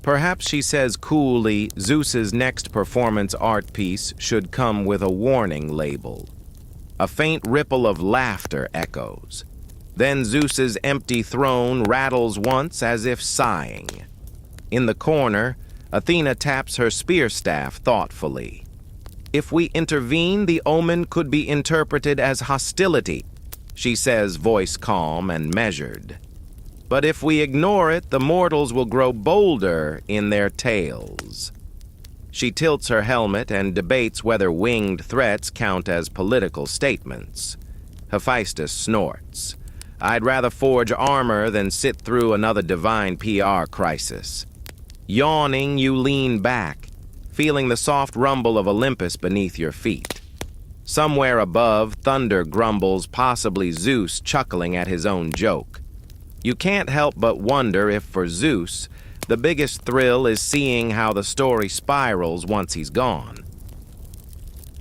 Perhaps she says coolly, Zeus's next performance art piece should come with a warning label. A faint ripple of laughter echoes. Then Zeus's empty throne rattles once as if sighing. In the corner, Athena taps her spear staff thoughtfully. If we intervene, the omen could be interpreted as hostility, she says, voice calm and measured. But if we ignore it, the mortals will grow bolder in their tales. She tilts her helmet and debates whether winged threats count as political statements. Hephaestus snorts. I'd rather forge armor than sit through another divine PR crisis. Yawning, you lean back, feeling the soft rumble of Olympus beneath your feet. Somewhere above, thunder grumbles, possibly Zeus chuckling at his own joke. You can't help but wonder if, for Zeus, the biggest thrill is seeing how the story spirals once he's gone.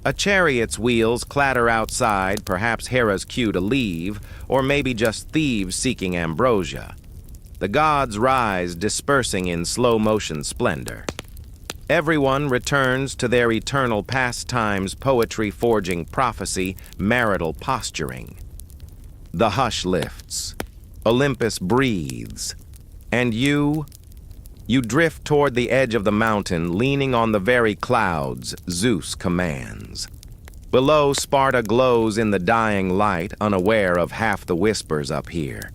A chariot's wheels clatter outside, perhaps Hera's cue to leave, or maybe just thieves seeking ambrosia. The gods rise, dispersing in slow-motion splendor. Everyone returns to their eternal pastimes, poetry forging prophecy, marital posturing. The hush lifts. Olympus breathes. And you drift toward the edge of the mountain, leaning on the very clouds Zeus commands. Below, Sparta glows in the dying light, unaware of half the whispers up here.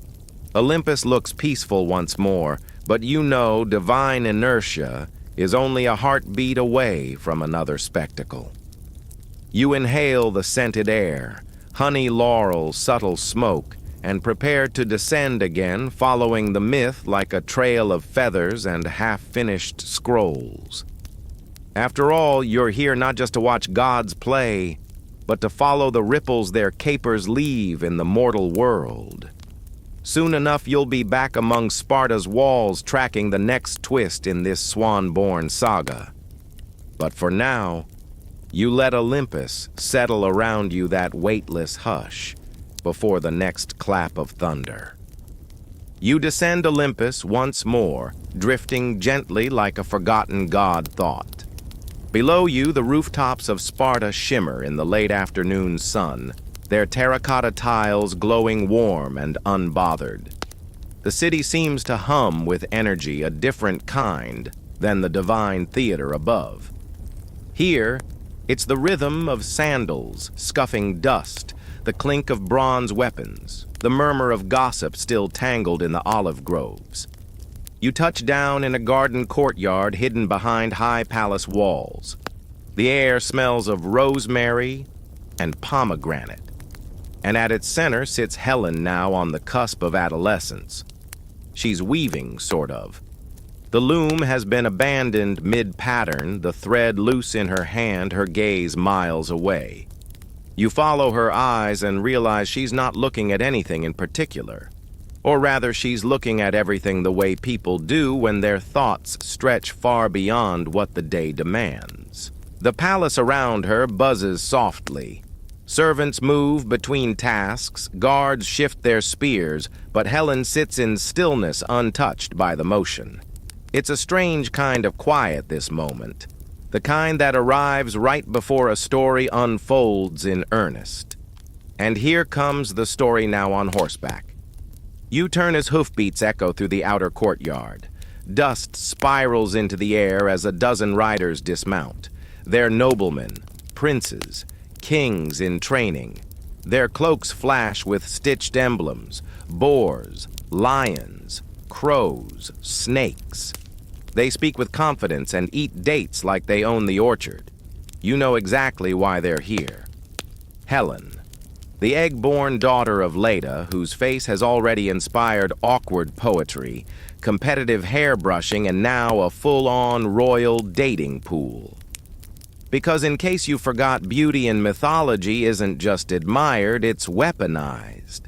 Olympus looks peaceful once more, but you know divine inertia is only a heartbeat away from another spectacle. You inhale the scented air, honey laurel, subtle smoke, and prepare to descend again, following the myth like a trail of feathers and half-finished scrolls. After all, you're here not just to watch gods play, but to follow the ripples their capers leave in the mortal world. Soon enough, you'll be back among Sparta's walls, tracking the next twist in this Swan-born saga. But for now, you let Olympus settle around you that weightless hush before the next clap of thunder. You descend Olympus once more, drifting gently like a forgotten god thought. Below you, the rooftops of Sparta shimmer in the late afternoon sun, their terracotta tiles glowing warm and unbothered. The city seems to hum with energy, a different kind than the divine theater above. Here, it's the rhythm of sandals scuffing dust, the clink of bronze weapons, the murmur of gossip still tangled in the olive groves. You touch down in a garden courtyard hidden behind high palace walls. The air smells of rosemary and pomegranate. And at its center sits Helen, now on the cusp of adolescence. She's weaving, sort of. The loom has been abandoned mid-pattern, the thread loose in her hand, her gaze miles away. You follow her eyes and realize she's not looking at anything in particular. Or rather, she's looking at everything the way people do when their thoughts stretch far beyond what the day demands. The palace around her buzzes softly. Servants move between tasks, guards shift their spears, but Helen sits in stillness untouched by the motion. It's a strange kind of quiet, this moment, the kind that arrives right before a story unfolds in earnest. And here comes the story now on horseback. You turn as hoofbeats echo through the outer courtyard. Dust spirals into the air as a dozen riders dismount. They're noblemen, princes, kings in training. Their cloaks flash with stitched emblems, boars, lions, crows, snakes. They speak with confidence and eat dates like they own the orchard. You know exactly why they're here. Helen, the egg-born daughter of Leda, whose face has already inspired awkward poetry, competitive hair-brushing, and now a full-on royal dating pool. Because in case you forgot, beauty in mythology isn't just admired, it's weaponized.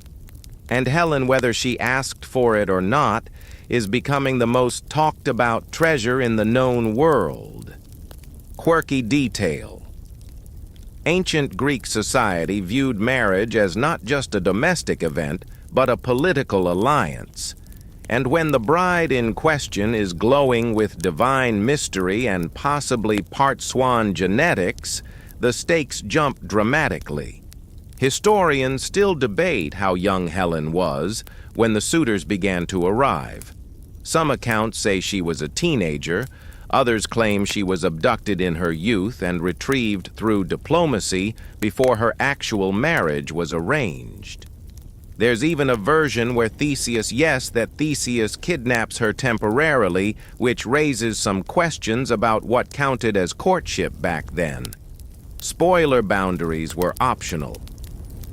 And Helen, whether she asked for it or not, is becoming the most talked-about treasure in the known world. Quirky detail. Ancient Greek society viewed marriage as not just a domestic event, but a political alliance. And when the bride in question is glowing with divine mystery and possibly part Swan genetics, the stakes jump dramatically. Historians still debate how young Helen was when the suitors began to arrive. Some accounts say she was a teenager, others claim she was abducted in her youth and retrieved through diplomacy before her actual marriage was arranged. There's even a version where Theseus kidnaps her temporarily, which raises some questions about what counted as courtship back then. Spoiler boundaries were optional.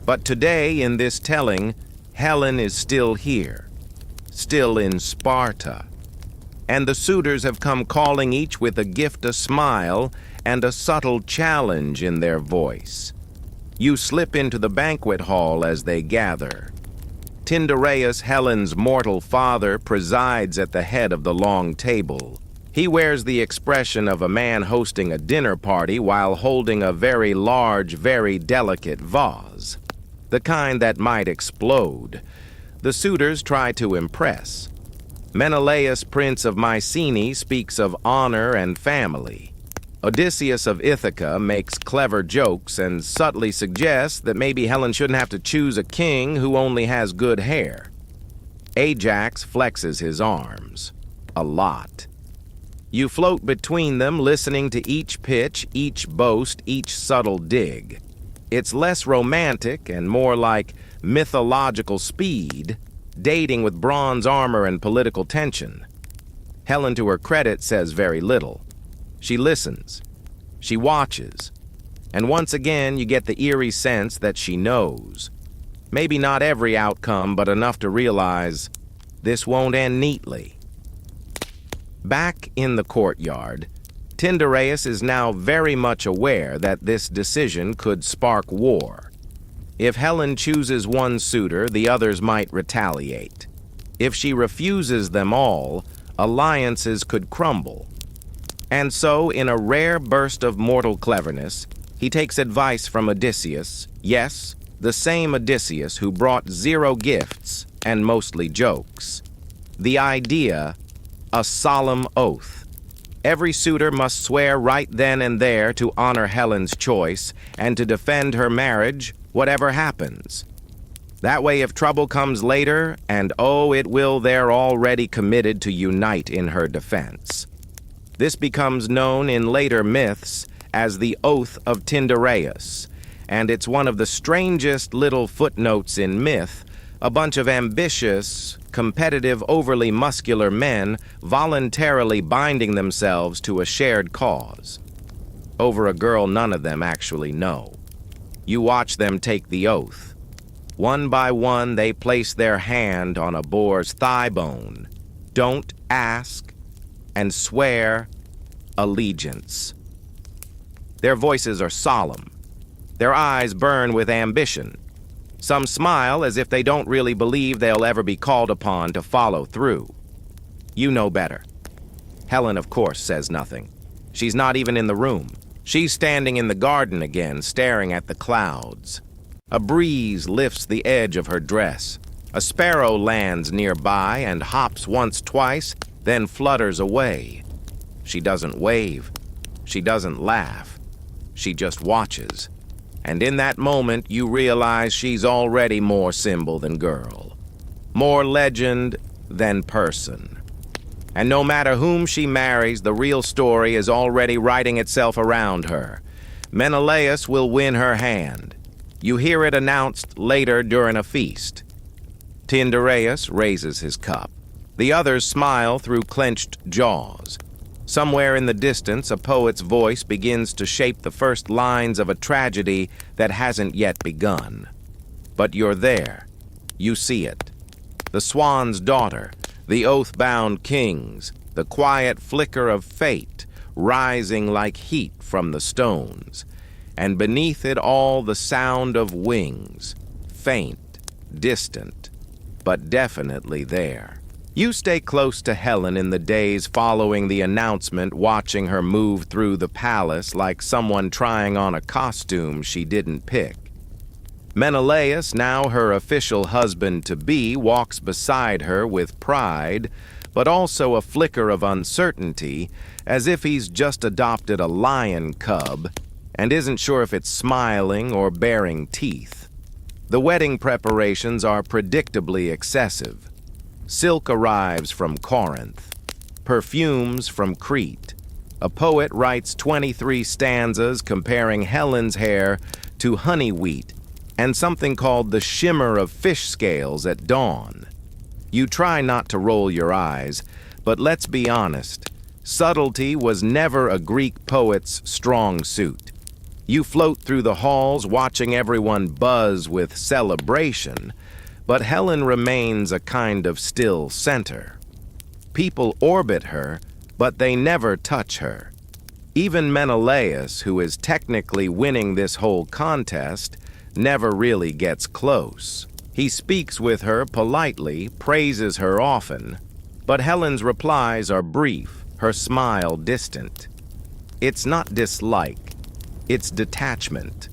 But today, in this telling, Helen is still here, still in Sparta. And the suitors have come calling, each with a gift, a smile, and a subtle challenge in their voice. You slip into the banquet hall as they gather. Tyndareus, Helen's mortal father, presides at the head of the long table. He wears the expression of a man hosting a dinner party while holding a very large, very delicate vase, the kind that might explode. The suitors try to impress. Menelaus, prince of Mycenae, speaks of honor and family. Odysseus of Ithaca makes clever jokes and subtly suggests that maybe Helen shouldn't have to choose a king who only has good hair. Ajax flexes his arms. A lot. You float between them, listening to each pitch, each boast, each subtle dig. It's less romantic and more like mythological speed, dating with bronze armor and political tension. Helen, to her credit, says very little. She listens. She watches. And once again, you get the eerie sense that she knows. Maybe not every outcome, but enough to realize this won't end neatly. Back in the courtyard, Tyndareus is now very much aware that this decision could spark war. If Helen chooses one suitor, the others might retaliate. If she refuses them all, alliances could crumble. And so, in a rare burst of mortal cleverness, he takes advice from Odysseus, yes, the same Odysseus who brought 0 gifts and mostly jokes. The idea, a solemn oath. Every suitor must swear right then and there to honor Helen's choice and to defend her marriage, whatever happens. That way, if trouble comes later, and oh, it will, they're already committed to unite in her defense. This becomes known in later myths as the Oath of Tyndareus, and it's one of the strangest little footnotes in myth, a bunch of ambitious, competitive, overly muscular men voluntarily binding themselves to a shared cause. Over a girl none of them actually know. You watch them take the oath. One by one, they place their hand on a boar's thigh bone. Don't ask, and swear allegiance. Their voices are solemn. Their eyes burn with ambition. Some smile as if they don't really believe they'll ever be called upon to follow through. You know better. Helen, of course, says nothing. She's not even in the room. She's standing in the garden again, staring at the clouds. A breeze lifts the edge of her dress. A sparrow lands nearby and hops once, twice, then flutters away. She doesn't wave. She doesn't laugh. She just watches. And in that moment, you realize she's already more symbol than girl. More legend than person. And no matter whom she marries, the real story is already writing itself around her. Menelaus will win her hand. You hear it announced later during a feast. Tyndareus raises his cup. The others smile through clenched jaws. Somewhere in the distance, a poet's voice begins to shape the first lines of a tragedy that hasn't yet begun. But you're there. You see it. The Swan's daughter, the oath-bound kings, the quiet flicker of fate rising like heat from the stones, and beneath it all the sound of wings, faint, distant, but definitely there. You stay close to Helen in the days following the announcement, watching her move through the palace like someone trying on a costume she didn't pick. Menelaus, now her official husband-to-be, walks beside her with pride, but also a flicker of uncertainty, as if he's just adopted a lion cub and isn't sure if it's smiling or baring teeth. The wedding preparations are predictably excessive. Silk arrives from Corinth, perfumes from Crete. A poet writes 23 stanzas comparing Helen's hair to honey wheat and something called the shimmer of fish scales at dawn. You try not to roll your eyes, but let's be honest, subtlety was never a Greek poet's strong suit. You float through the halls watching everyone buzz with celebration, but Helen remains a kind of still center. People orbit her, but they never touch her. Even Menelaus, who is technically winning this whole contest, never really gets close. He speaks with her politely, praises her often, but Helen's replies are brief, her smile distant. It's not dislike, it's detachment.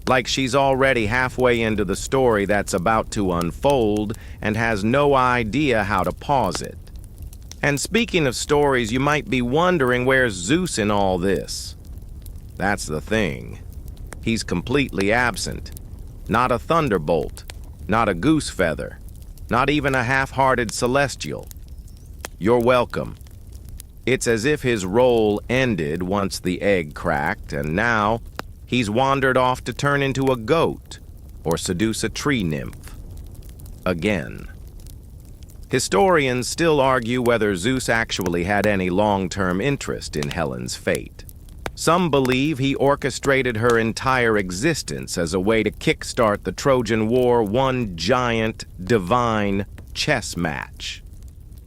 Like she's already halfway into the story that's about to unfold and has no idea how to pause it. And speaking of stories, you might be wondering where's Zeus in all this. That's the thing. He's completely absent. Not a thunderbolt, not a goose feather, not even a half-hearted celestial. You're welcome. It's as if his role ended once the egg cracked, and now he's wandered off to turn into a goat or seduce a tree nymph. Again. Historians still argue whether Zeus actually had any long-term interest in Helen's fate. Some believe he orchestrated her entire existence as a way to kickstart the Trojan War one giant, divine chess match.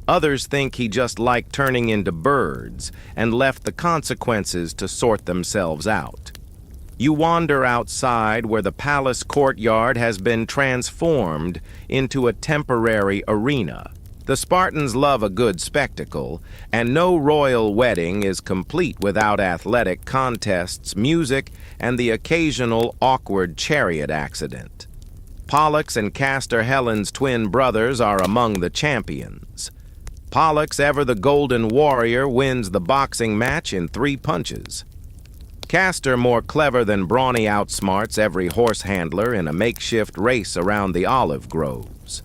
Others think he just liked turning into birds and left the consequences to sort themselves out. You wander outside where the palace courtyard has been transformed into a temporary arena. The Spartans love a good spectacle, and no royal wedding is complete without athletic contests, music, and the occasional awkward chariot accident. Pollux and Castor Helen's twin brothers are among the champions. Pollux, ever the golden warrior, wins the boxing match in 3 punches. Castor, more clever than brawny, outsmarts every horse handler in a makeshift race around the olive groves.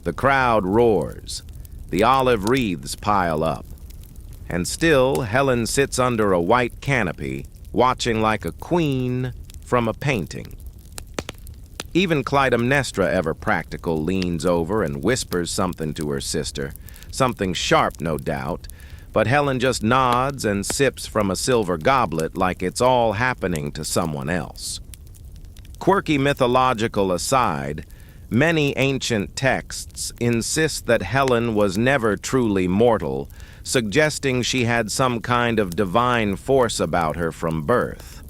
The crowd roars. The olive wreaths pile up. And still, Helen sits under a white canopy, watching like a queen from a painting. Even Clytemnestra, ever practical, leans over and whispers something to her sister, something sharp, no doubt, but Helen just nods and sips from a silver goblet like it's all happening to someone else. Quirky mythological aside, many ancient texts insist that Helen was never truly mortal, suggesting she had some kind of divine force about her from birth.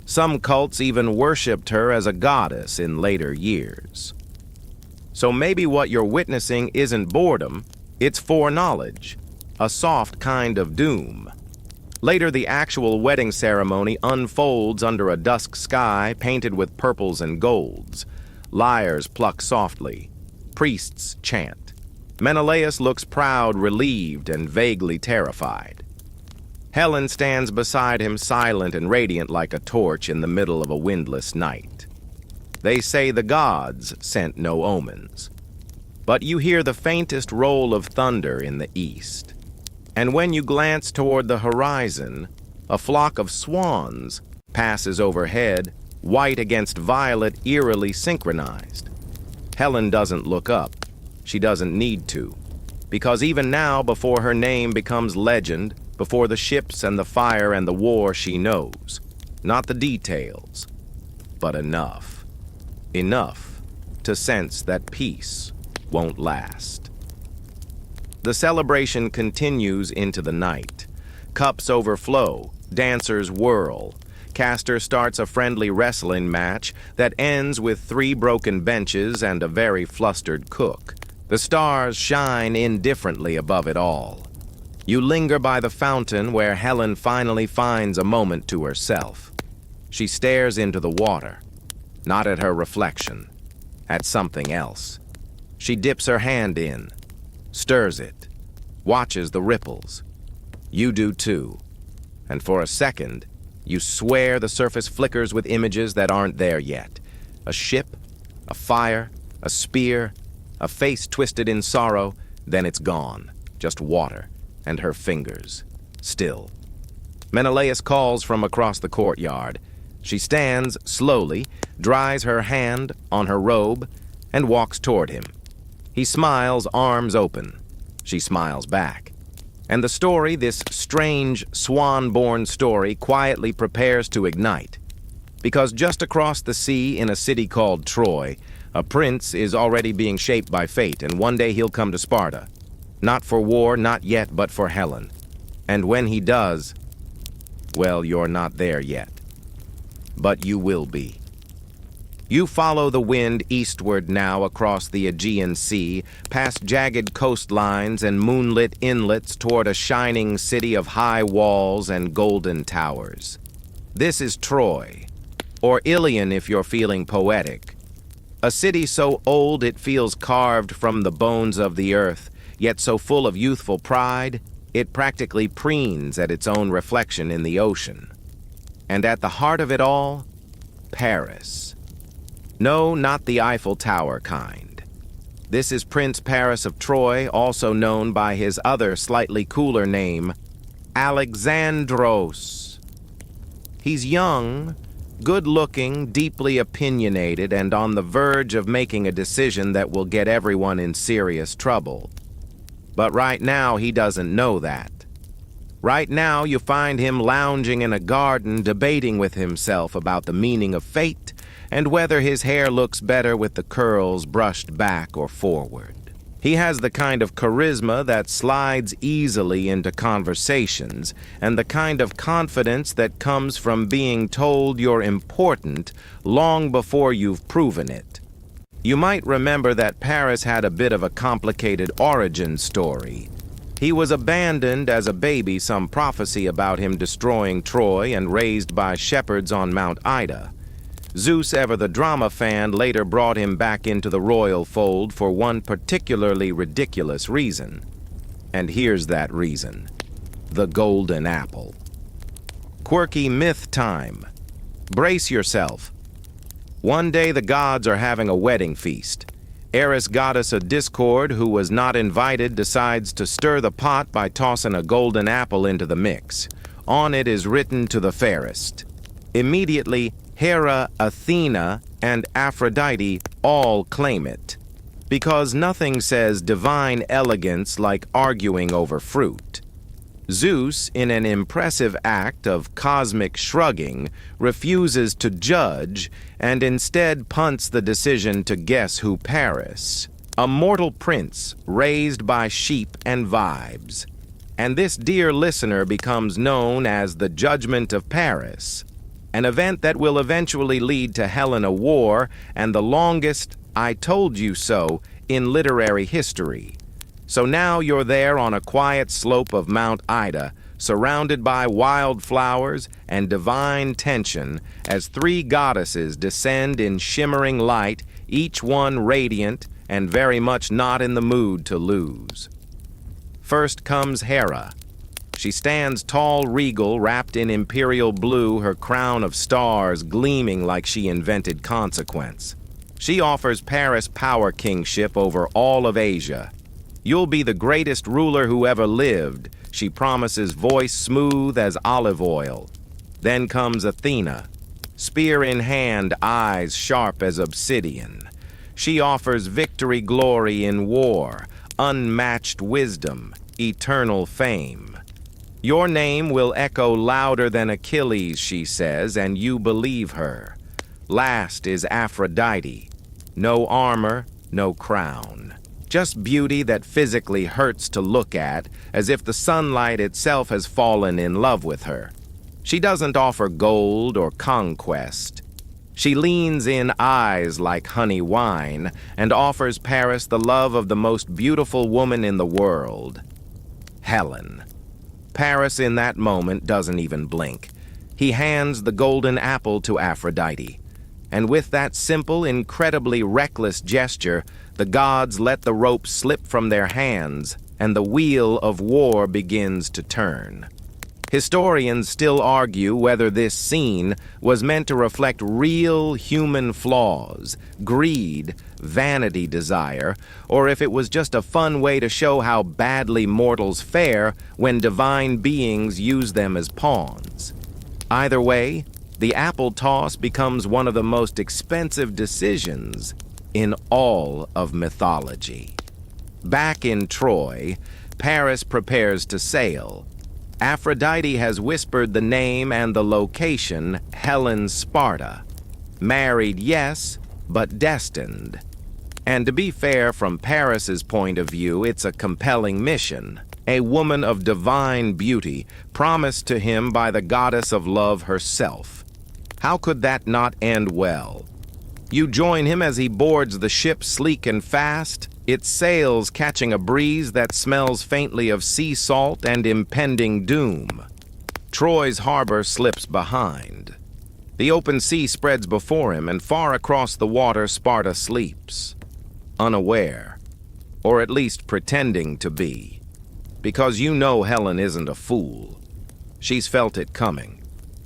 Some cults even worshipped her as a goddess in later years. So maybe what you're witnessing isn't boredom, it's foreknowledge, a soft kind of doom. Later, the actual wedding ceremony unfolds under a dusk sky painted with purples and golds. Lyres pluck softly. Priests chant. Menelaus looks proud, relieved, and vaguely terrified. Helen stands beside him, silent and radiant like a torch in the middle of a windless night. They say the gods sent no omens. But you hear the faintest roll of thunder in the east. And when you glance toward the horizon, a flock of swans passes overhead, white against violet, eerily synchronized. Helen doesn't look up. She doesn't need to. Because even now, before her name becomes legend, before the ships and the fire and the war, she knows. Not the details, but enough. Enough to sense that peace won't last. The celebration continues into the night. Cups overflow, dancers whirl. Castor starts a friendly wrestling match that ends with 3 broken benches and a very flustered cook. The stars shine indifferently above it all. You linger by the fountain where Helen finally finds a moment to herself. She stares into the water, not at her reflection, at something else. She dips her hand in, stirs it, watches the ripples. You do too. And for a second, you swear the surface flickers with images that aren't there yet. A ship, a fire, a spear, a face twisted in sorrow, then it's gone. Just water, and her fingers, still. Menelaus calls from across the courtyard. She stands slowly, dries her hand on her robe, and walks toward him. He smiles, arms open. She smiles back. And the story, this strange swan-born story, quietly prepares to ignite. Because just across the sea in a city called Troy, a prince is already being shaped by fate, and one day he'll come to Sparta. Not for war, not yet, but for Helen. And when he does, well, you're not there yet. But you will be. You follow the wind eastward now across the Aegean Sea, past jagged coastlines and moonlit inlets toward a shining city of high walls and golden towers. This is Troy, or Ilion if you're feeling poetic. A city so old it feels carved from the bones of the earth, yet so full of youthful pride, it practically preens at its own reflection in the ocean. And at the heart of it all, Paris. No, not the Eiffel Tower kind. This is Prince Paris of Troy, also known by his other slightly cooler name, Alexandros. He's young, good-looking, deeply opinionated, and on the verge of making a decision that will get everyone in serious trouble. But right now, he doesn't know that. Right now, you find him lounging in a garden, debating with himself about the meaning of fate and whether his hair looks better with the curls brushed back or forward. He has the kind of charisma that slides easily into conversations and the kind of confidence that comes from being told you're important long before you've proven it. You might remember that Paris had a bit of a complicated origin story. He was abandoned as a baby, some prophecy about him destroying Troy, and raised by shepherds on Mount Ida. Zeus, ever the drama fan, later brought him back into the royal fold for one particularly ridiculous reason. And here's that reason: the golden apple. Quirky myth time. Brace yourself. One day the gods are having a wedding feast. Eris, goddess of discord, who was not invited, decides to stir the pot by tossing a golden apple into the mix. On it is written to the fairest. Immediately, Hera, Athena, and Aphrodite all claim it, because nothing says divine elegance like arguing over fruit. Zeus, in an impressive act of cosmic shrugging, refuses to judge and instead punts the decision to guess who Paris, a mortal prince raised by sheep and vibes. And this dear listener becomes known as the Judgment of Paris, an event that will eventually lead to Helena War and the longest "I told you so" in literary history. So now you're there on a quiet slope of Mount Ida, surrounded by wildflowers and divine tension, as three goddesses descend in shimmering light, each one radiant and very much not in the mood to lose. First comes Hera. She stands tall, regal, wrapped in imperial blue, her crown of stars gleaming like she invented consequence. She offers Paris power kingship over all of Asia. You'll be the greatest ruler who ever lived, she promises, voice smooth as olive oil. Then comes Athena, spear in hand, eyes sharp as obsidian. She offers victory glory in war, unmatched wisdom, eternal fame. Your name will echo louder than Achilles, she says, and you believe her. Last is Aphrodite. No armor, no crown. Just beauty that physically hurts to look at, as if the sunlight itself has fallen in love with her. She doesn't offer gold or conquest. She leans in eyes like honey wine and offers Paris the love of the most beautiful woman in the world, Helen. Paris in that moment doesn't even blink. He hands the golden apple to Aphrodite. And with that simple, incredibly reckless gesture, the gods let the rope slip from their hands, and the wheel of war begins to turn. Historians still argue whether this scene was meant to reflect real human flaws, greed, vanity, desire, or if it was just a fun way to show how badly mortals fare when divine beings use them as pawns. Either way, The apple toss becomes one of the most expensive decisions in all of mythology. Back in Troy, Paris prepares to sail. Aphrodite has whispered the name and the location, Helen's Sparta. Married, yes, but destined. And to be fair, from Paris's point of view, it's a compelling mission. A woman of divine beauty, promised to him by the goddess of love herself. How could that not end well? You join him as he boards the ship sleek and fast, its sails catching a breeze that smells faintly of sea salt and impending doom. Troy's harbor slips behind. The open sea spreads before him, and far across the water Sparta sleeps. Unaware, or at least pretending to be. Because you know Helen isn't a fool. She's felt it coming.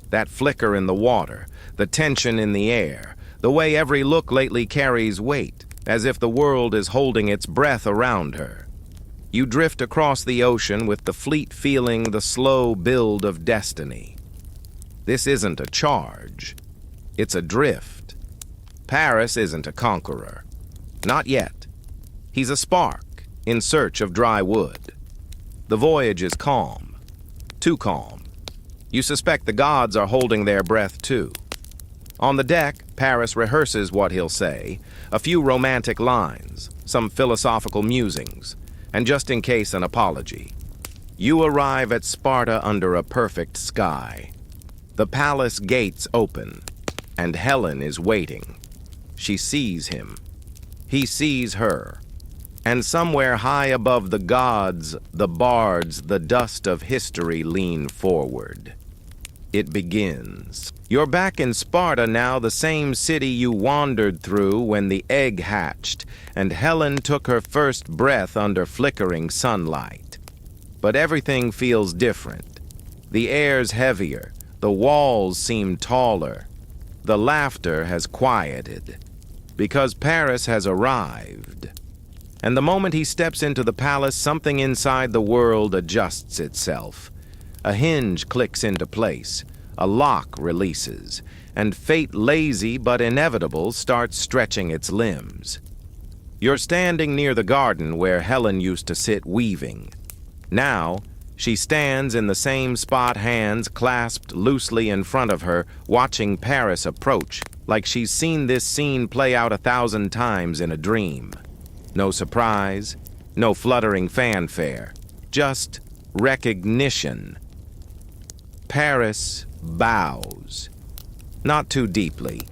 That flicker in the water, the tension in the air, the way every look lately carries weight, as if the world is holding its breath around her. You drift across the ocean with the fleet feeling, the slow build of destiny. This isn't a charge. It's a drift. Paris isn't a conqueror. Not yet. He's a spark in search of dry wood. The voyage is calm. Too calm. You suspect the gods are holding their breath too. On the deck, Paris rehearses what he'll say, a few romantic lines, some philosophical musings, and just in case an apology. You arrive at Sparta under a perfect sky. The palace gates open, and Helen is waiting. She sees him. He sees her. And somewhere high above the gods, the bards, the dust of history lean forward. It begins. You're back in Sparta now, the same city you wandered through when the egg hatched, and Helen took her first breath under flickering sunlight. But everything feels different. The air's heavier, the walls seem taller. The laughter has quieted, because Paris has arrived. And the moment he steps into the palace, something inside the world adjusts itself. A hinge clicks into place, a lock releases, and fate, lazy but inevitable, starts stretching its limbs. You're standing near the garden where Helen used to sit weaving. Now, she stands in the same spot, hands clasped loosely in front of her, watching Paris approach, like she's seen this scene play out 1,000 times in a dream. No surprise, no fluttering fanfare, just recognition. Paris bows. Not too deeply,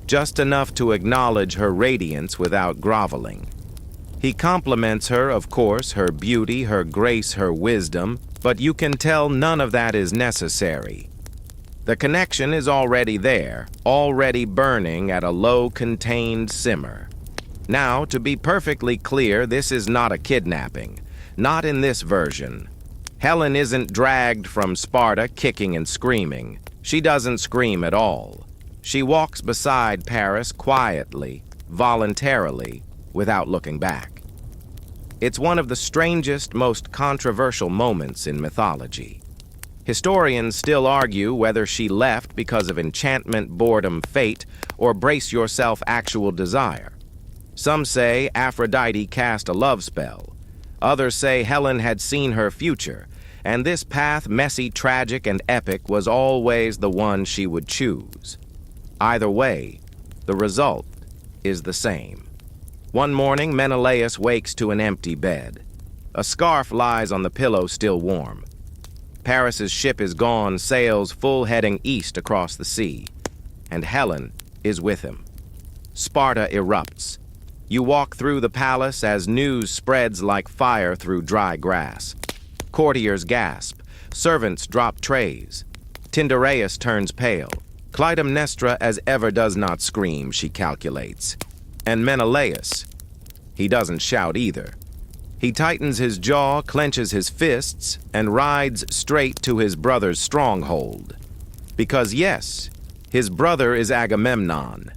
just enough to acknowledge her radiance without groveling. He compliments her, of course, her beauty, her grace, her wisdom, but you can tell none of that is necessary. The connection is already there, already burning at a low, contained simmer. Now, to be perfectly clear, this is not a kidnapping. Not in this version. Helen isn't dragged from Sparta kicking and screaming. She doesn't scream at all. She walks beside Paris quietly, voluntarily, without looking back. It's one of the strangest, most controversial moments in mythology. Historians still argue whether she left because of enchantment, boredom, fate, or brace yourself actual desire. Some say Aphrodite cast a love spell. Others say Helen had seen her future, and this path, messy, tragic, and epic, was always the one she would choose. Either way, the result is the same. One morning, Menelaus wakes to an empty bed. A scarf lies on the pillow, still warm. Paris's ship is gone, sails full heading east across the sea, and Helen is with him. Sparta erupts. You walk through the palace as news spreads like fire through dry grass. Courtiers gasp. Servants drop trays. Tyndareus turns pale. Clytemnestra as ever does not scream, she calculates. And Menelaus, he doesn't shout either. He tightens his jaw, clenches his fists, and rides straight to his brother's stronghold. Because yes, his brother is Agamemnon,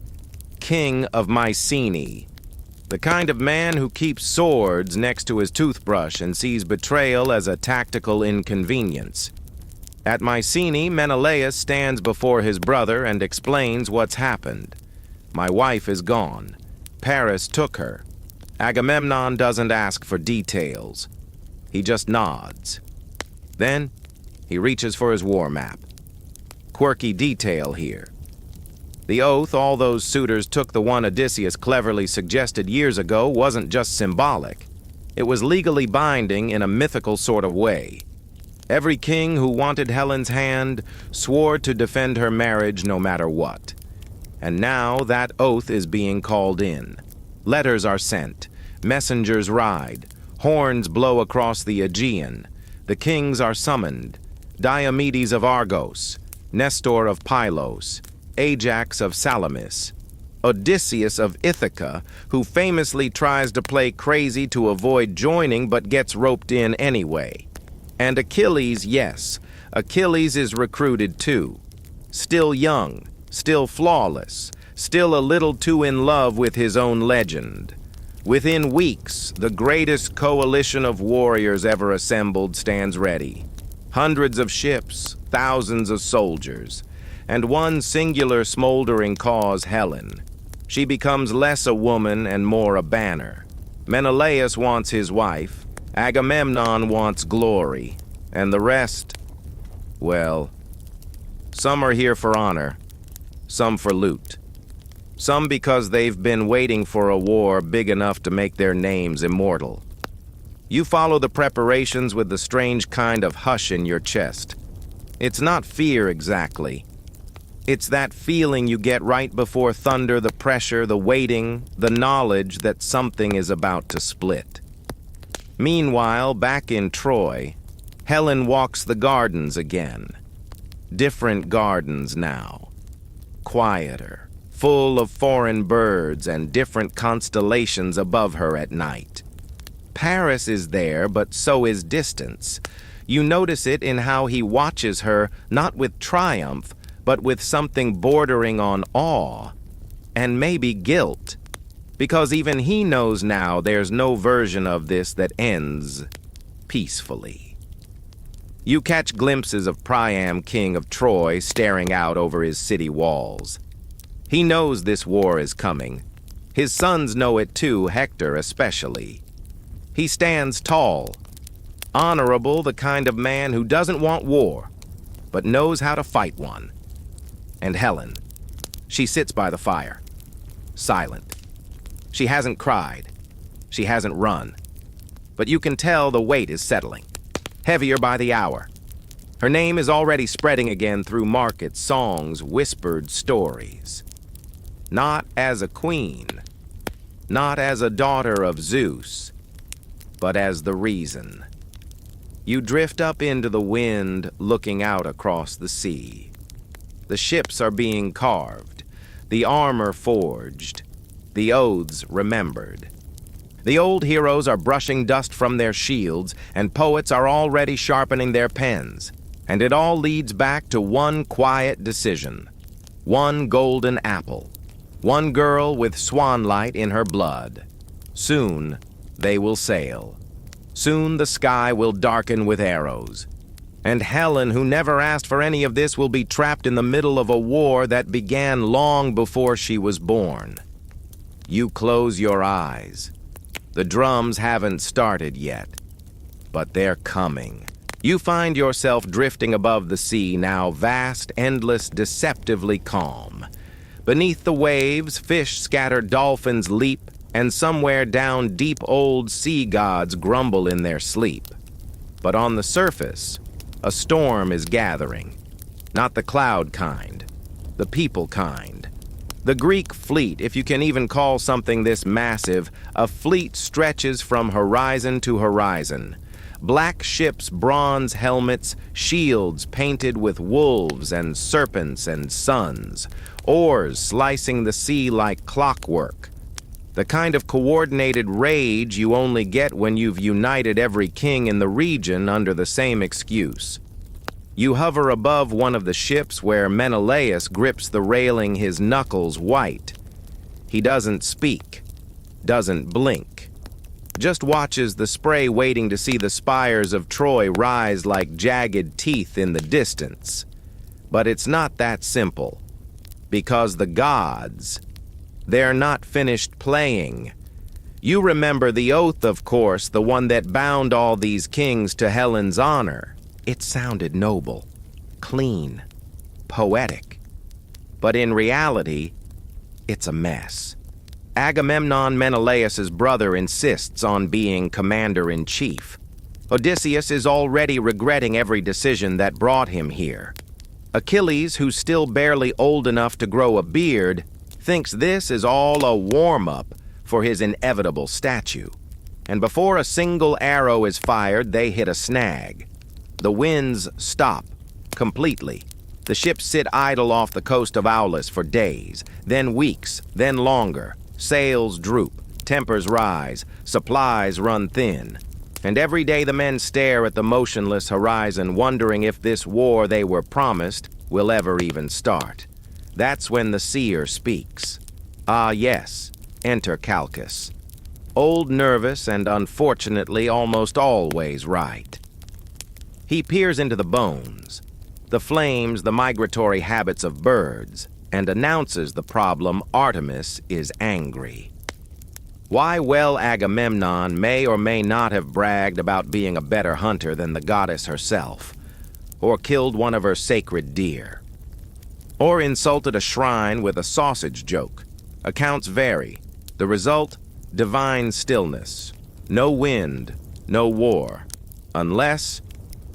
king of Mycenae. The kind of man who keeps swords next to his toothbrush and sees betrayal as a tactical inconvenience. At Mycenae, Menelaus stands before his brother and explains what's happened. My wife is gone. Paris took her. Agamemnon doesn't ask for details. He just nods. Then, he reaches for his war map. Quirky detail here. The oath all those suitors took, the one Odysseus cleverly suggested years ago, wasn't just symbolic. It was legally binding in a mythical sort of way. Every king who wanted Helen's hand swore to defend her marriage no matter what. And now that oath is being called in. Letters are sent, messengers ride, horns blow across the Aegean. The kings are summoned, Diomedes of Argos, Nestor of Pylos, Ajax of Salamis, Odysseus of Ithaca, who famously tries to play crazy to avoid joining but gets roped in anyway. And Achilles, yes, Achilles is recruited too. Still young, still flawless, still a little too in love with his own legend. Within weeks, the greatest coalition of warriors ever assembled stands ready. Hundreds of ships, thousands of soldiers, and one singular smoldering cause, Helen. She becomes less a woman and more a banner. Menelaus wants his wife, Agamemnon wants glory, and the rest, well, some are here for honor, some for loot. Some because they've been waiting for a war big enough to make their names immortal. You follow the preparations with the strange kind of hush in your chest. It's not fear exactly. It's that feeling you get right before thunder, the pressure, the waiting, the knowledge that something is about to split. Meanwhile, back in Troy, Helen walks the gardens again. Different gardens now. Quieter, full of foreign birds and different constellations above her at night. Paris is there, but so is distance. You notice it in how he watches her, not with triumph, but with something bordering on awe, and maybe guilt, because even he knows now there's no version of this that ends peacefully. You catch glimpses of Priam, king of Troy, staring out over his city walls. He knows this war is coming. His sons know it too, Hector especially. He stands tall, honorable, the kind of man who doesn't want war, but knows how to fight one. And Helen, she sits by the fire, silent. She hasn't cried, she hasn't run, but you can tell the weight is settling, heavier by the hour. Her name is already spreading again through markets, songs, whispered stories. Not as a queen, not as a daughter of Zeus, but as the reason. You drift up into the wind, looking out across the sea. The ships are being carved, the armor forged, the oaths remembered. The old heroes are brushing dust from their shields, and poets are already sharpening their pens. And it all leads back to one quiet decision, one golden apple, one girl with swan light in her blood. Soon they will sail. Soon the sky will darken with arrows. And Helen, who never asked for any of this, will be trapped in the middle of a war that began long before she was born. You close your eyes. The drums haven't started yet, but they're coming. You find yourself drifting above the sea, now vast, endless, deceptively calm. Beneath the waves, fish-scattered dolphins leap, and somewhere down deep old sea gods grumble in their sleep. But on the surface, a storm is gathering. Not the cloud kind, the people kind. The Greek fleet, if you can even call something this massive, a fleet stretches from horizon to horizon. Black ships, bronze helmets, shields painted with wolves and serpents and suns, oars slicing the sea like clockwork. The kind of coordinated rage you only get when you've united every king in the region under the same excuse. You hover above one of the ships where Menelaus grips the railing, his knuckles white. He doesn't speak, doesn't blink, just watches the spray waiting to see the spires of Troy rise like jagged teeth in the distance. But it's not that simple. Because the gods, they're not finished playing. You remember the oath, of course, the one that bound all these kings to Helen's honor. It sounded noble, clean, poetic. But in reality, it's a mess. Agamemnon, Menelaus's brother, insists on being commander-in-chief. Odysseus is already regretting every decision that brought him here. Achilles, who's still barely old enough to grow a beard, thinks this is all a warm-up for his inevitable statue. And before a single arrow is fired, they hit a snag. The winds stop completely. The ships sit idle off the coast of Aulis for days, then weeks, then longer. Sails droop, tempers rise, supplies run thin. And every day the men stare at the motionless horizon, wondering if this war they were promised will ever even start. That's when the seer speaks. Ah, yes, enter Calchas. Old, nervous, and unfortunately almost always right. He peers into the bones, the flames, the migratory habits of birds, and announces the problem. Artemis is angry. Why, well, Agamemnon may or may not have bragged about being a better hunter than the goddess herself, or killed one of her sacred deer, or insulted a shrine with a sausage joke. Accounts vary. The result? Divine stillness. No wind, no war. Unless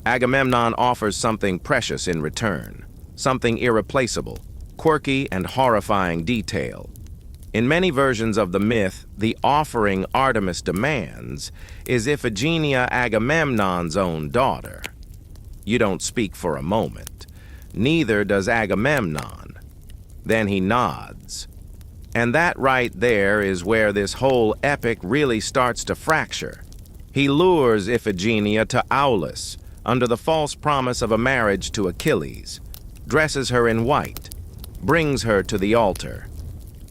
Agamemnon offers something precious in return, something irreplaceable, quirky and horrifying detail. In many versions of the myth, the offering Artemis demands is Iphigenia, Agamemnon's own daughter. You don't speak for a moment. Neither does Agamemnon. Then he nods. And that right there is where this whole epic really starts to fracture. He lures Iphigenia to Aulis under the false promise of a marriage to Achilles, dresses her in white, brings her to the altar.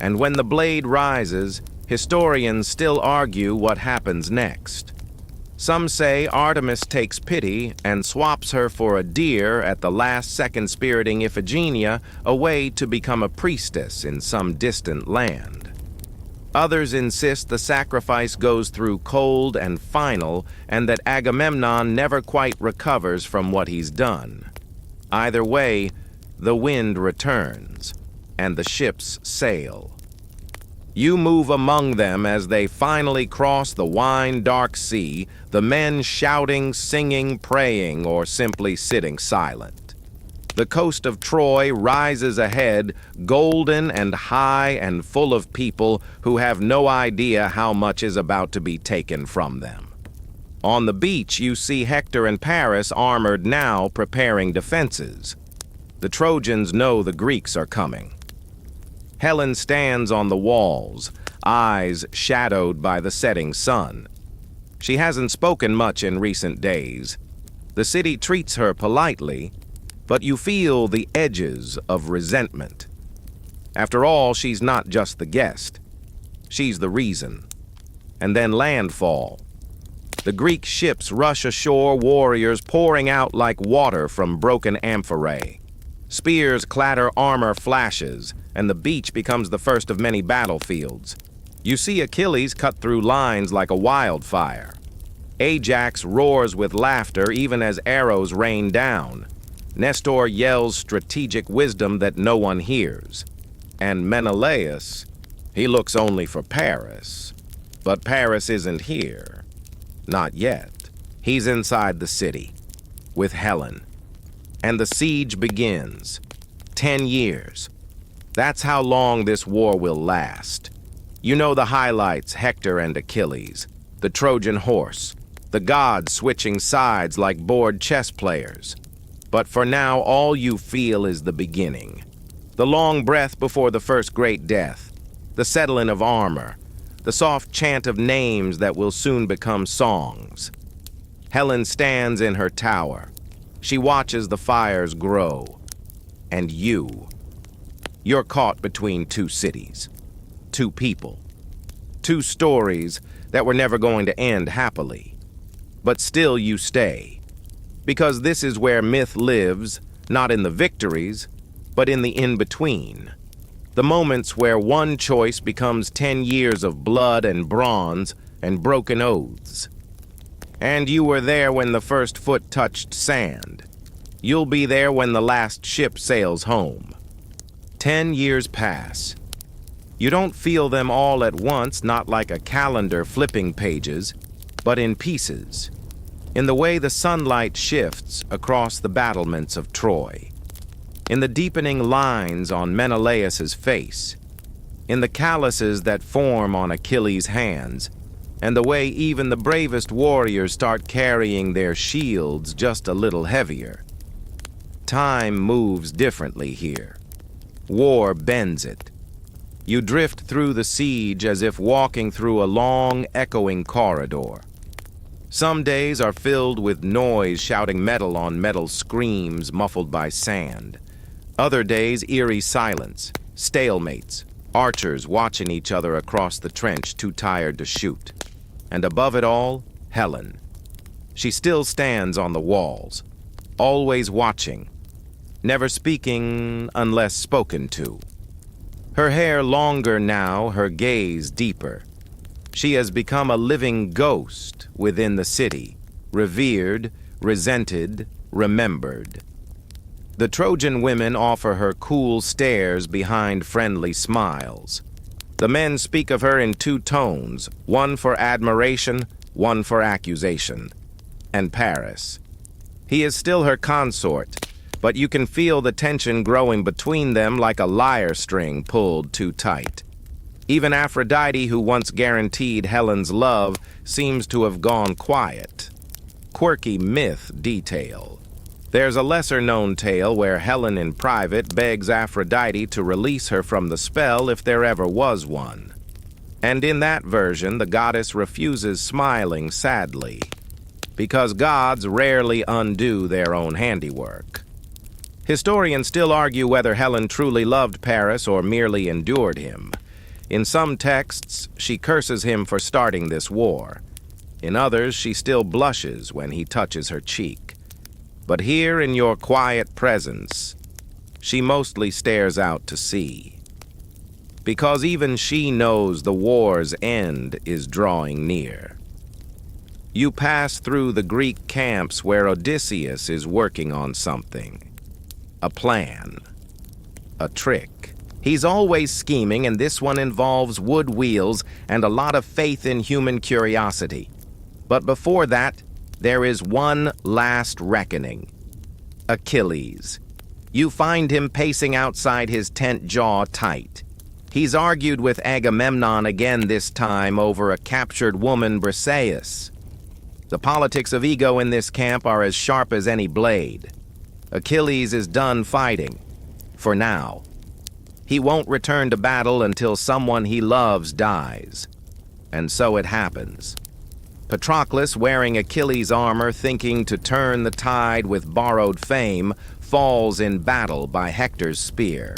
And when the blade rises, historians still argue what happens next. Some say Artemis takes pity and swaps her for a deer at the last second, spiriting Iphigenia away to become a priestess in some distant land. Others insist the sacrifice goes through cold and final, and that Agamemnon never quite recovers from what he's done. Either way, the wind returns, and the ships sail. You move among them as they finally cross the wine-dark sea, the men shouting, singing, praying, or simply sitting silent. The coast of Troy rises ahead, golden and high and full of people who have no idea how much is about to be taken from them. On the beach, you see Hector and Paris armored now, preparing defenses. The Trojans know the Greeks are coming. Helen stands on the walls, eyes shadowed by the setting sun. She hasn't spoken much in recent days. The city treats her politely, but you feel the edges of resentment. After all, she's not just the guest. She's the reason. And then landfall. The Greek ships rush ashore, warriors pouring out like water from broken amphorae. Spears clatter, armor flashes, and the beach becomes the first of many battlefields. You see Achilles cut through lines like a wildfire. Ajax roars with laughter even as arrows rain down. Nestor yells strategic wisdom that no one hears. And Menelaus, he looks only for Paris. But Paris isn't here. Not yet. He's inside the city, with Helen. And the siege begins. 10 years. That's how long this war will last. You know the highlights: Hector and Achilles, the Trojan horse, the gods switching sides like bored chess players. But for now, all you feel is the beginning. The long breath before the first great death, the settling of armor, the soft chant of names that will soon become songs. Helen stands in her tower. She watches the fires grow. And you're caught between two cities, two people, two stories that were never going to end happily. But still you stay, because this is where myth lives, not in the victories, but in the in-between. The moments where one choice becomes 10 years of blood and bronze and broken oaths. And you were there when the first foot touched sand. You'll be there when the last ship sails home. 10 years pass. You don't feel them all at once, not like a calendar flipping pages, but in pieces, in the way the sunlight shifts across the battlements of Troy, in the deepening lines on Menelaus's face, in the calluses that form on Achilles' hands, and the way even the bravest warriors start carrying their shields just a little heavier. Time moves differently here. War bends it. You drift through the siege as if walking through a long, echoing corridor. Some days are filled with noise shouting metal on metal screams muffled by sand. Other days, eerie silence, stalemates, archers watching each other across the trench too tired to shoot. And above it all, Helen. She still stands on the walls, always watching, never speaking unless spoken to. Her hair longer now, her gaze deeper. She has become a living ghost within the city, revered, resented, remembered. The Trojan women offer her cool stares behind friendly smiles. The men speak of her in two tones, one for admiration, one for accusation. And Paris. He is still her consort, but you can feel the tension growing between them like a lyre string pulled too tight. Even Aphrodite, who once guaranteed Helen's love, seems to have gone quiet. Quirky myth detail. There's a lesser-known tale where Helen in private begs Aphrodite to release her from the spell if there ever was one. And in that version, the goddess refuses, smiling sadly, because gods rarely undo their own handiwork. Historians still argue whether Helen truly loved Paris or merely endured him. In some texts, she curses him for starting this war. In others, she still blushes when he touches her cheek. But here in your quiet presence, she mostly stares out to sea. Because even she knows the war's end is drawing near. You pass through the Greek camps where Odysseus is working on something. A plan. A trick. He's always scheming, and this one involves wood wheels and a lot of faith in human curiosity. But before that, there is one last reckoning. Achilles. You find him pacing outside his tent, jaw tight. He's argued with Agamemnon again this time over a captured woman, Briseis. The politics of ego in this camp are as sharp as any blade. Achilles is done fighting. For now. He won't return to battle until someone he loves dies. And so it happens. Patroclus, wearing Achilles' armor, thinking to turn the tide with borrowed fame, falls in battle by Hector's spear.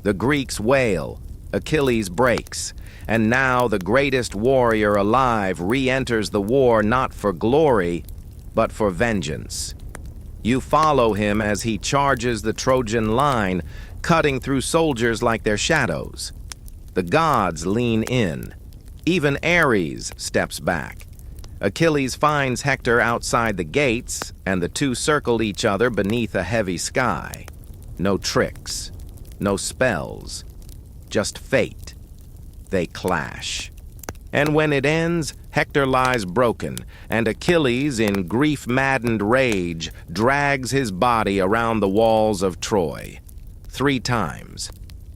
The Greeks wail, Achilles breaks, and now the greatest warrior alive re-enters the war not for glory, but for vengeance. You follow him as he charges the Trojan line, cutting through soldiers like their shadows. The gods lean in. Even Ares steps back. Achilles finds Hector outside the gates, and the two circle each other beneath a heavy sky. No tricks, no spells, just fate. They clash. And when it ends, Hector lies broken, and Achilles, in grief-maddened rage, drags his body around the walls of Troy. 3 times.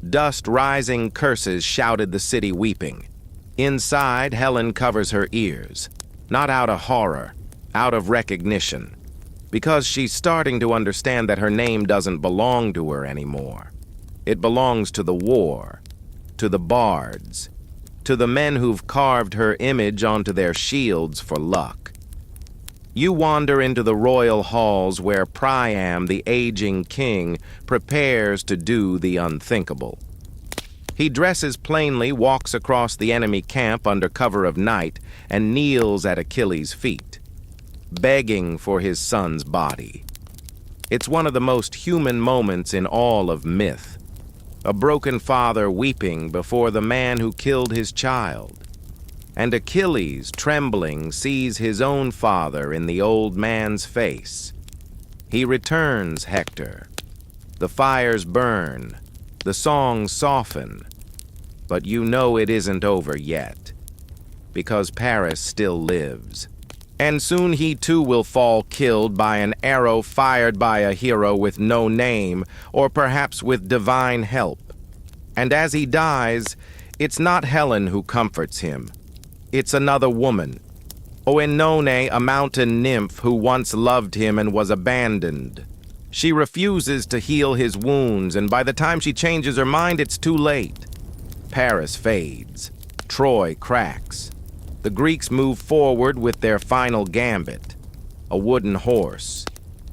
Dust-rising curses shouted the city weeping. Inside, Helen covers her ears. Not out of horror, out of recognition. Because she's starting to understand that her name doesn't belong to her anymore. It belongs to the war, to the bards, to the men who've carved her image onto their shields for luck. You wander into the royal halls where Priam, the aging king, prepares to do the unthinkable. He dresses plainly, walks across the enemy camp under cover of night, and kneels at Achilles' feet, begging for his son's body. It's one of the most human moments in all of myth. A broken father weeping before the man who killed his child. And Achilles, trembling, sees his own father in the old man's face. He returns Hector. The fires burn, the songs soften, but you know it isn't over yet, because Paris still lives. And soon he too will fall killed by an arrow fired by a hero with no name, or perhaps with divine help. And as he dies, it's not Helen who comforts him. It's another woman, Oenone, a mountain nymph who once loved him and was abandoned. She refuses to heal his wounds, and by the time she changes her mind, it's too late. Paris fades. Troy cracks. The Greeks move forward with their final gambit, a wooden horse.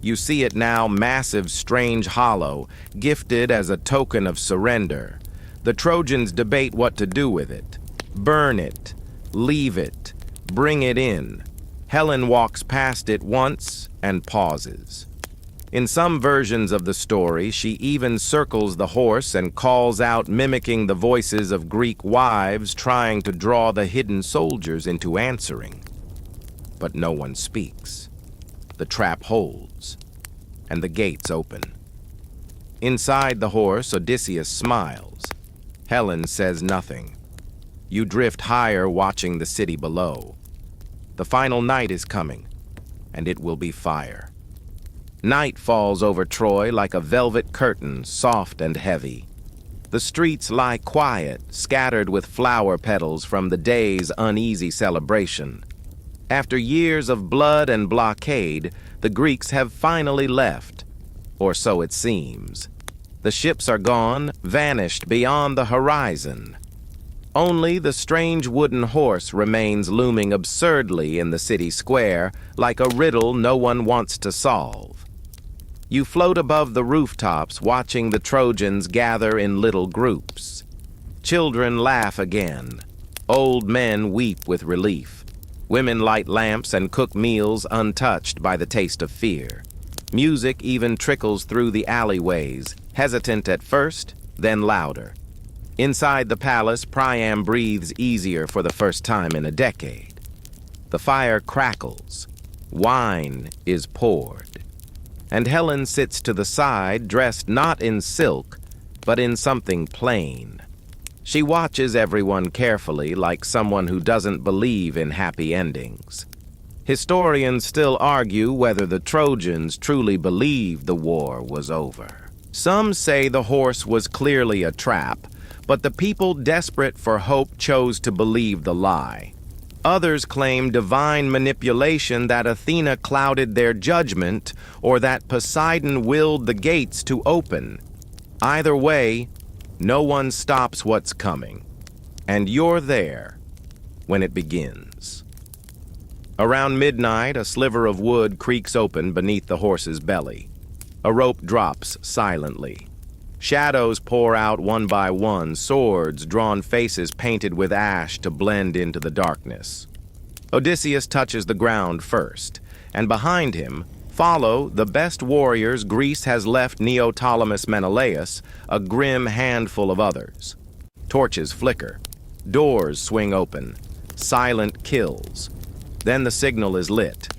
You see it now, massive, strange hollow, gifted as a token of surrender. The Trojans debate what to do with it. Burn it, leave it, bring it in. Helen walks past it once and pauses. In some versions of the story, she even circles the horse and calls out, mimicking the voices of Greek wives trying to draw the hidden soldiers into answering. But no one speaks. The trap holds, and the gates open. Inside the horse, Odysseus smiles. Helen says nothing. You drift higher, watching the city below. The final night is coming, and it will be fire. Night falls over Troy like a velvet curtain, soft and heavy. The streets lie quiet, scattered with flower petals from the day's uneasy celebration. After years of blood and blockade, the Greeks have finally left, or so it seems. The ships are gone, vanished beyond the horizon. Only the strange wooden horse remains looming absurdly in the city square, like a riddle no one wants to solve. You float above the rooftops, watching the Trojans gather in little groups. Children laugh again. Old men weep with relief. Women light lamps and cook meals untouched by the taste of fear. Music even trickles through the alleyways, hesitant at first, then louder. Inside the palace, Priam breathes easier for the first time in a decade. The fire crackles. Wine is poured. And Helen sits to the side, dressed not in silk, but in something plain. She watches everyone carefully, like someone who doesn't believe in happy endings. Historians still argue whether the Trojans truly believed the war was over. Some say the horse was clearly a trap, but the people desperate for hope chose to believe the lie. Others claim divine manipulation, that Athena clouded their judgment, or that Poseidon willed the gates to open. Either way, no one stops what's coming, and you're there when it begins. Around midnight, a sliver of wood creaks open beneath the horse's belly. A rope drops silently. Shadows pour out one by one, swords, drawn faces painted with ash to blend into the darkness. Odysseus touches the ground first, and behind him follow the best warriors Greece has left Neoptolemus Menelaus, a grim handful of others. Torches flicker. Doors swing open. Silent kills. Then the signal is lit.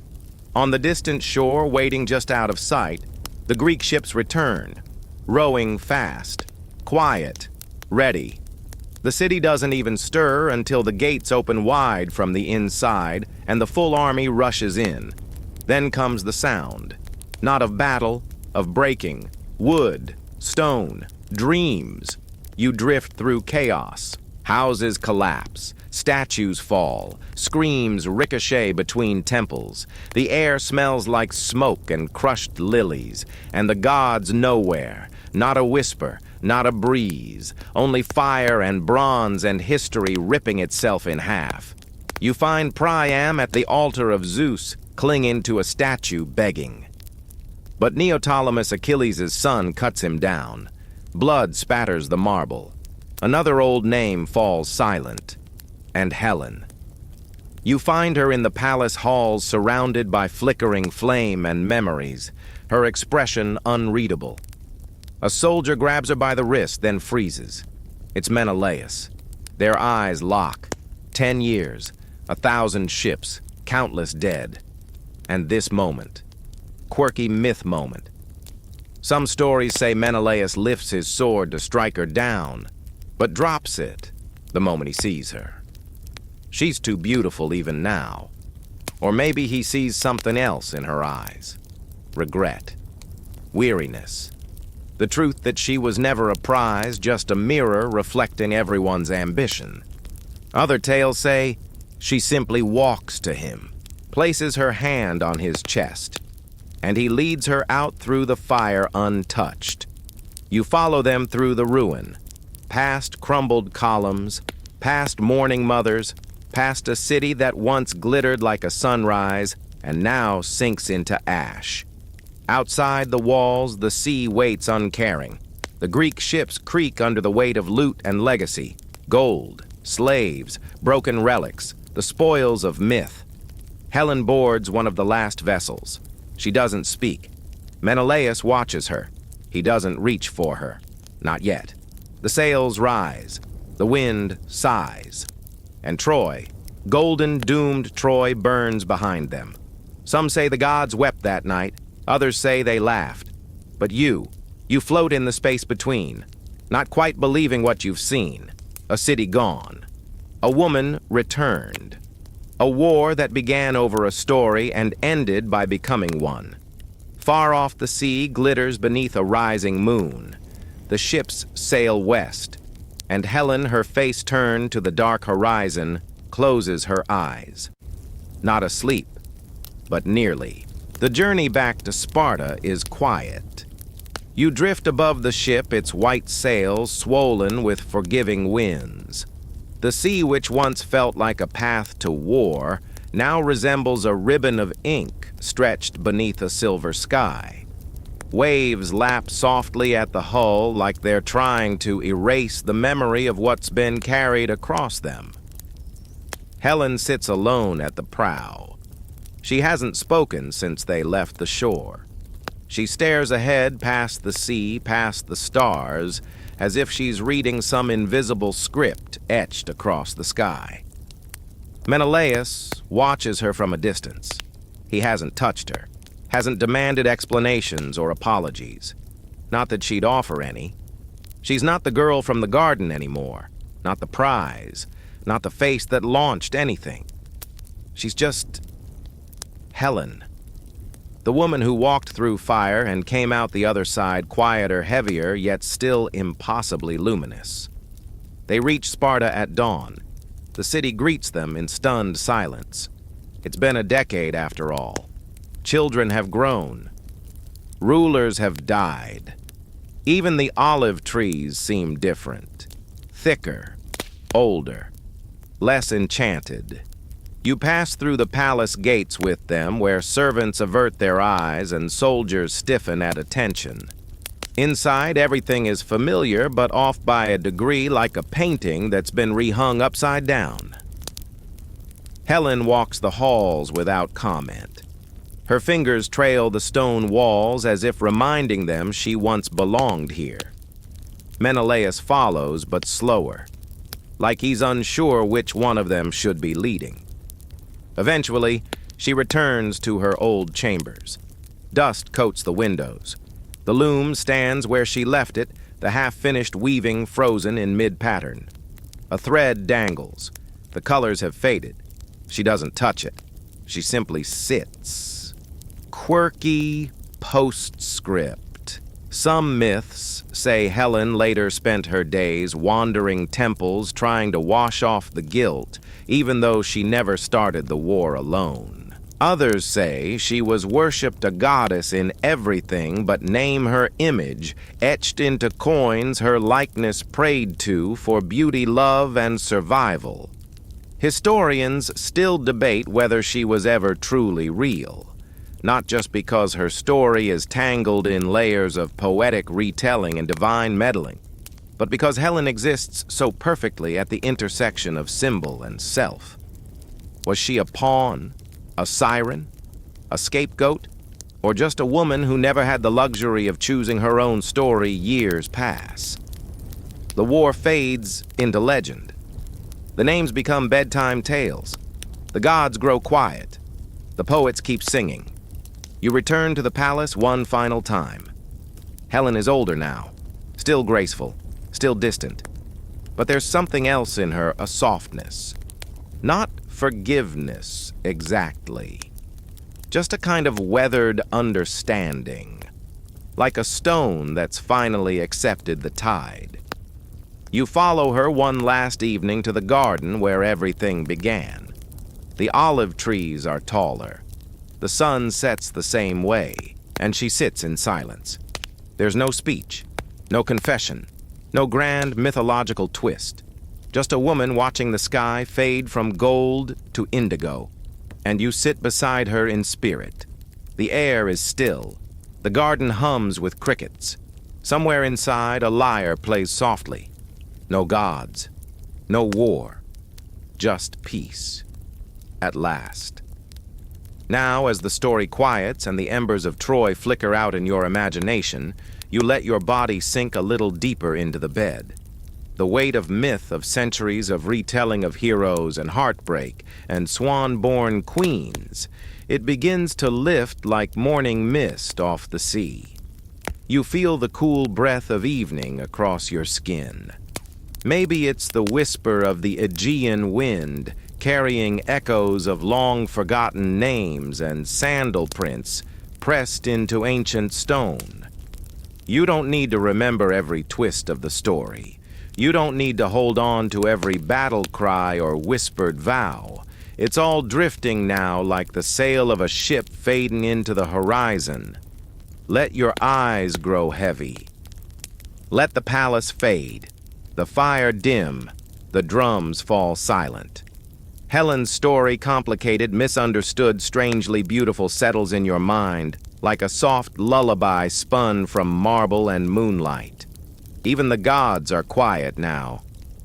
On the distant shore, waiting just out of sight, the Greek ships return. Rowing fast, quiet, ready. The city doesn't even stir until the gates open wide from the inside and the full army rushes in. Then comes the sound, not of battle, of breaking, wood, stone, dreams. You drift through chaos. Houses collapse, statues fall, screams ricochet between temples. The air smells like smoke and crushed lilies, and the gods nowhere. Not a whisper, not a breeze, only fire and bronze and history ripping itself in half. You find Priam at the altar of Zeus, clinging to a statue, begging. But Neoptolemus, Achilles' son, cuts him down. Blood spatters the marble. Another old name falls silent, and Helen. You find her in the palace halls surrounded by flickering flame and memories, her expression unreadable. A soldier grabs her by the wrist, then freezes. It's Menelaus. Their eyes lock. 10 years, 1,000 ships, countless dead. And this moment. Quirky myth moment. Some stories say Menelaus lifts his sword to strike her down, but drops it the moment he sees her. She's too beautiful even now. Or maybe he sees something else in her eyes. Regret. Weariness. The truth that she was never a prize, just a mirror reflecting everyone's ambition. Other tales say she simply walks to him, places her hand on his chest, and he leads her out through the fire untouched. You follow them through the ruin, past crumbled columns, past mourning mothers, past a city that once glittered like a sunrise and now sinks into ash. Outside the walls, the sea waits uncaring. The Greek ships creak under the weight of loot and legacy, gold, slaves, broken relics, the spoils of myth. Helen boards one of the last vessels. She doesn't speak. Menelaus watches her. He doesn't reach for her. Not yet. The sails rise. The wind sighs. And Troy, golden doomed Troy, burns behind them. Some say the gods wept that night. Others say they laughed. But you float in the space between, not quite believing what you've seen. A city gone. A woman returned. A war that began over a story and ended by becoming one. Far off the sea glitters beneath a rising moon. The ships sail west, and Helen, her face turned to the dark horizon, closes her eyes. Not asleep, but nearly. The journey back to Sparta is quiet. You drift above the ship, its white sails swollen with forgiving winds. The sea, which once felt like a path to war, now resembles a ribbon of ink stretched beneath a silver sky. Waves lap softly at the hull like they're trying to erase the memory of what's been carried across them. Helen sits alone at the prow. She hasn't spoken since they left the shore. She stares ahead past the sea, past the stars, as if she's reading some invisible script etched across the sky. Menelaus watches her from a distance. He hasn't touched her, hasn't demanded explanations or apologies. Not that she'd offer any. She's not the girl from the garden anymore, not the prize, not the face that launched anything. She's just Helen. The woman who walked through fire and came out the other side quieter, heavier, yet still impossibly luminous. They reach Sparta at dawn. The city greets them in stunned silence. It's been a decade after all. Children have grown. Rulers have died. Even the olive trees seem different. Thicker, older, less enchanted. You pass through the palace gates with them, where servants avert their eyes and soldiers stiffen at attention. Inside, everything is familiar, but off by a degree, like a painting that's been rehung upside down. Helen walks the halls without comment. Her fingers trail the stone walls as if reminding them she once belonged here. Menelaus follows, but slower, like he's unsure which one of them should be leading. Eventually, she returns to her old chambers. Dust coats the windows. The loom stands where she left it, the half-finished weaving frozen in mid-pattern. A thread dangles. The colors have faded. She doesn't touch it. She simply sits. Quirky postscript. Some myths say Helen later spent her days wandering temples trying to wash off the guilt, even though she never started the war alone. Others say she was worshipped a goddess in everything but name her image, etched into coins her likeness prayed to for beauty, love, and survival. Historians still debate whether she was ever truly real, not just because her story is tangled in layers of poetic retelling and divine meddling, but because Helen exists so perfectly at the intersection of symbol and self. Was she a pawn, a siren, a scapegoat, or just a woman who never had the luxury of choosing her own story? Years pass. The war fades into legend. The names become bedtime tales. The gods grow quiet. The poets keep singing. You return to the palace one final time. Helen is older now, still graceful, still distant. But there's something else in her, a softness. Not forgiveness, exactly. Just a kind of weathered understanding. Like a stone that's finally accepted the tide. You follow her one last evening to the garden where everything began. The olive trees are taller. The sun sets the same way, and she sits in silence. There's no speech, no confession, no grand mythological twist. Just a woman watching the sky fade from gold to indigo, and you sit beside her in spirit. The air is still. The garden hums with crickets. Somewhere inside, a lyre plays softly. No gods, no war, just peace. At last. Now, as the story quiets and the embers of Troy flicker out in your imagination, you let your body sink a little deeper into the bed. The weight of myth, of centuries of retelling of heroes and heartbreak and swan-born queens, it begins to lift like morning mist off the sea. You feel the cool breath of evening across your skin. Maybe it's the whisper of the Aegean wind carrying echoes of long-forgotten names and sandal prints pressed into ancient stone. You don't need to remember every twist of the story. You don't need to hold on to every battle cry or whispered vow. It's all drifting now like the sail of a ship fading into the horizon. Let your eyes grow heavy. Let the palace fade. The fire dim, the drums fall silent. Helen's story, complicated, misunderstood, strangely beautiful, settles in your mind like a soft lullaby spun from marble and moonlight. Even the gods are quiet now.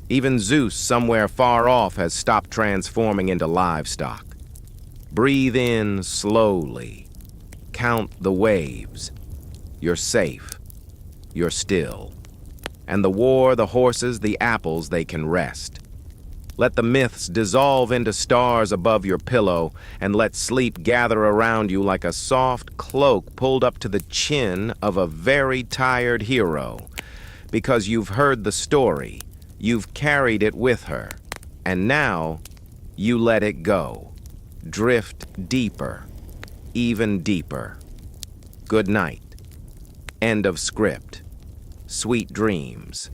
Even Zeus, somewhere far off, has stopped transforming into livestock. Breathe in slowly. Count the waves. You're safe. You're still. And the war, the horses, the apples, they can rest. Let the myths dissolve into stars above your pillow, and let sleep gather around you like a soft cloak pulled up to the chin of a very tired hero. Because you've heard the story, you've carried it with her, and now you let it go. Drift deeper, even deeper. Good night. End of script. Sweet dreams.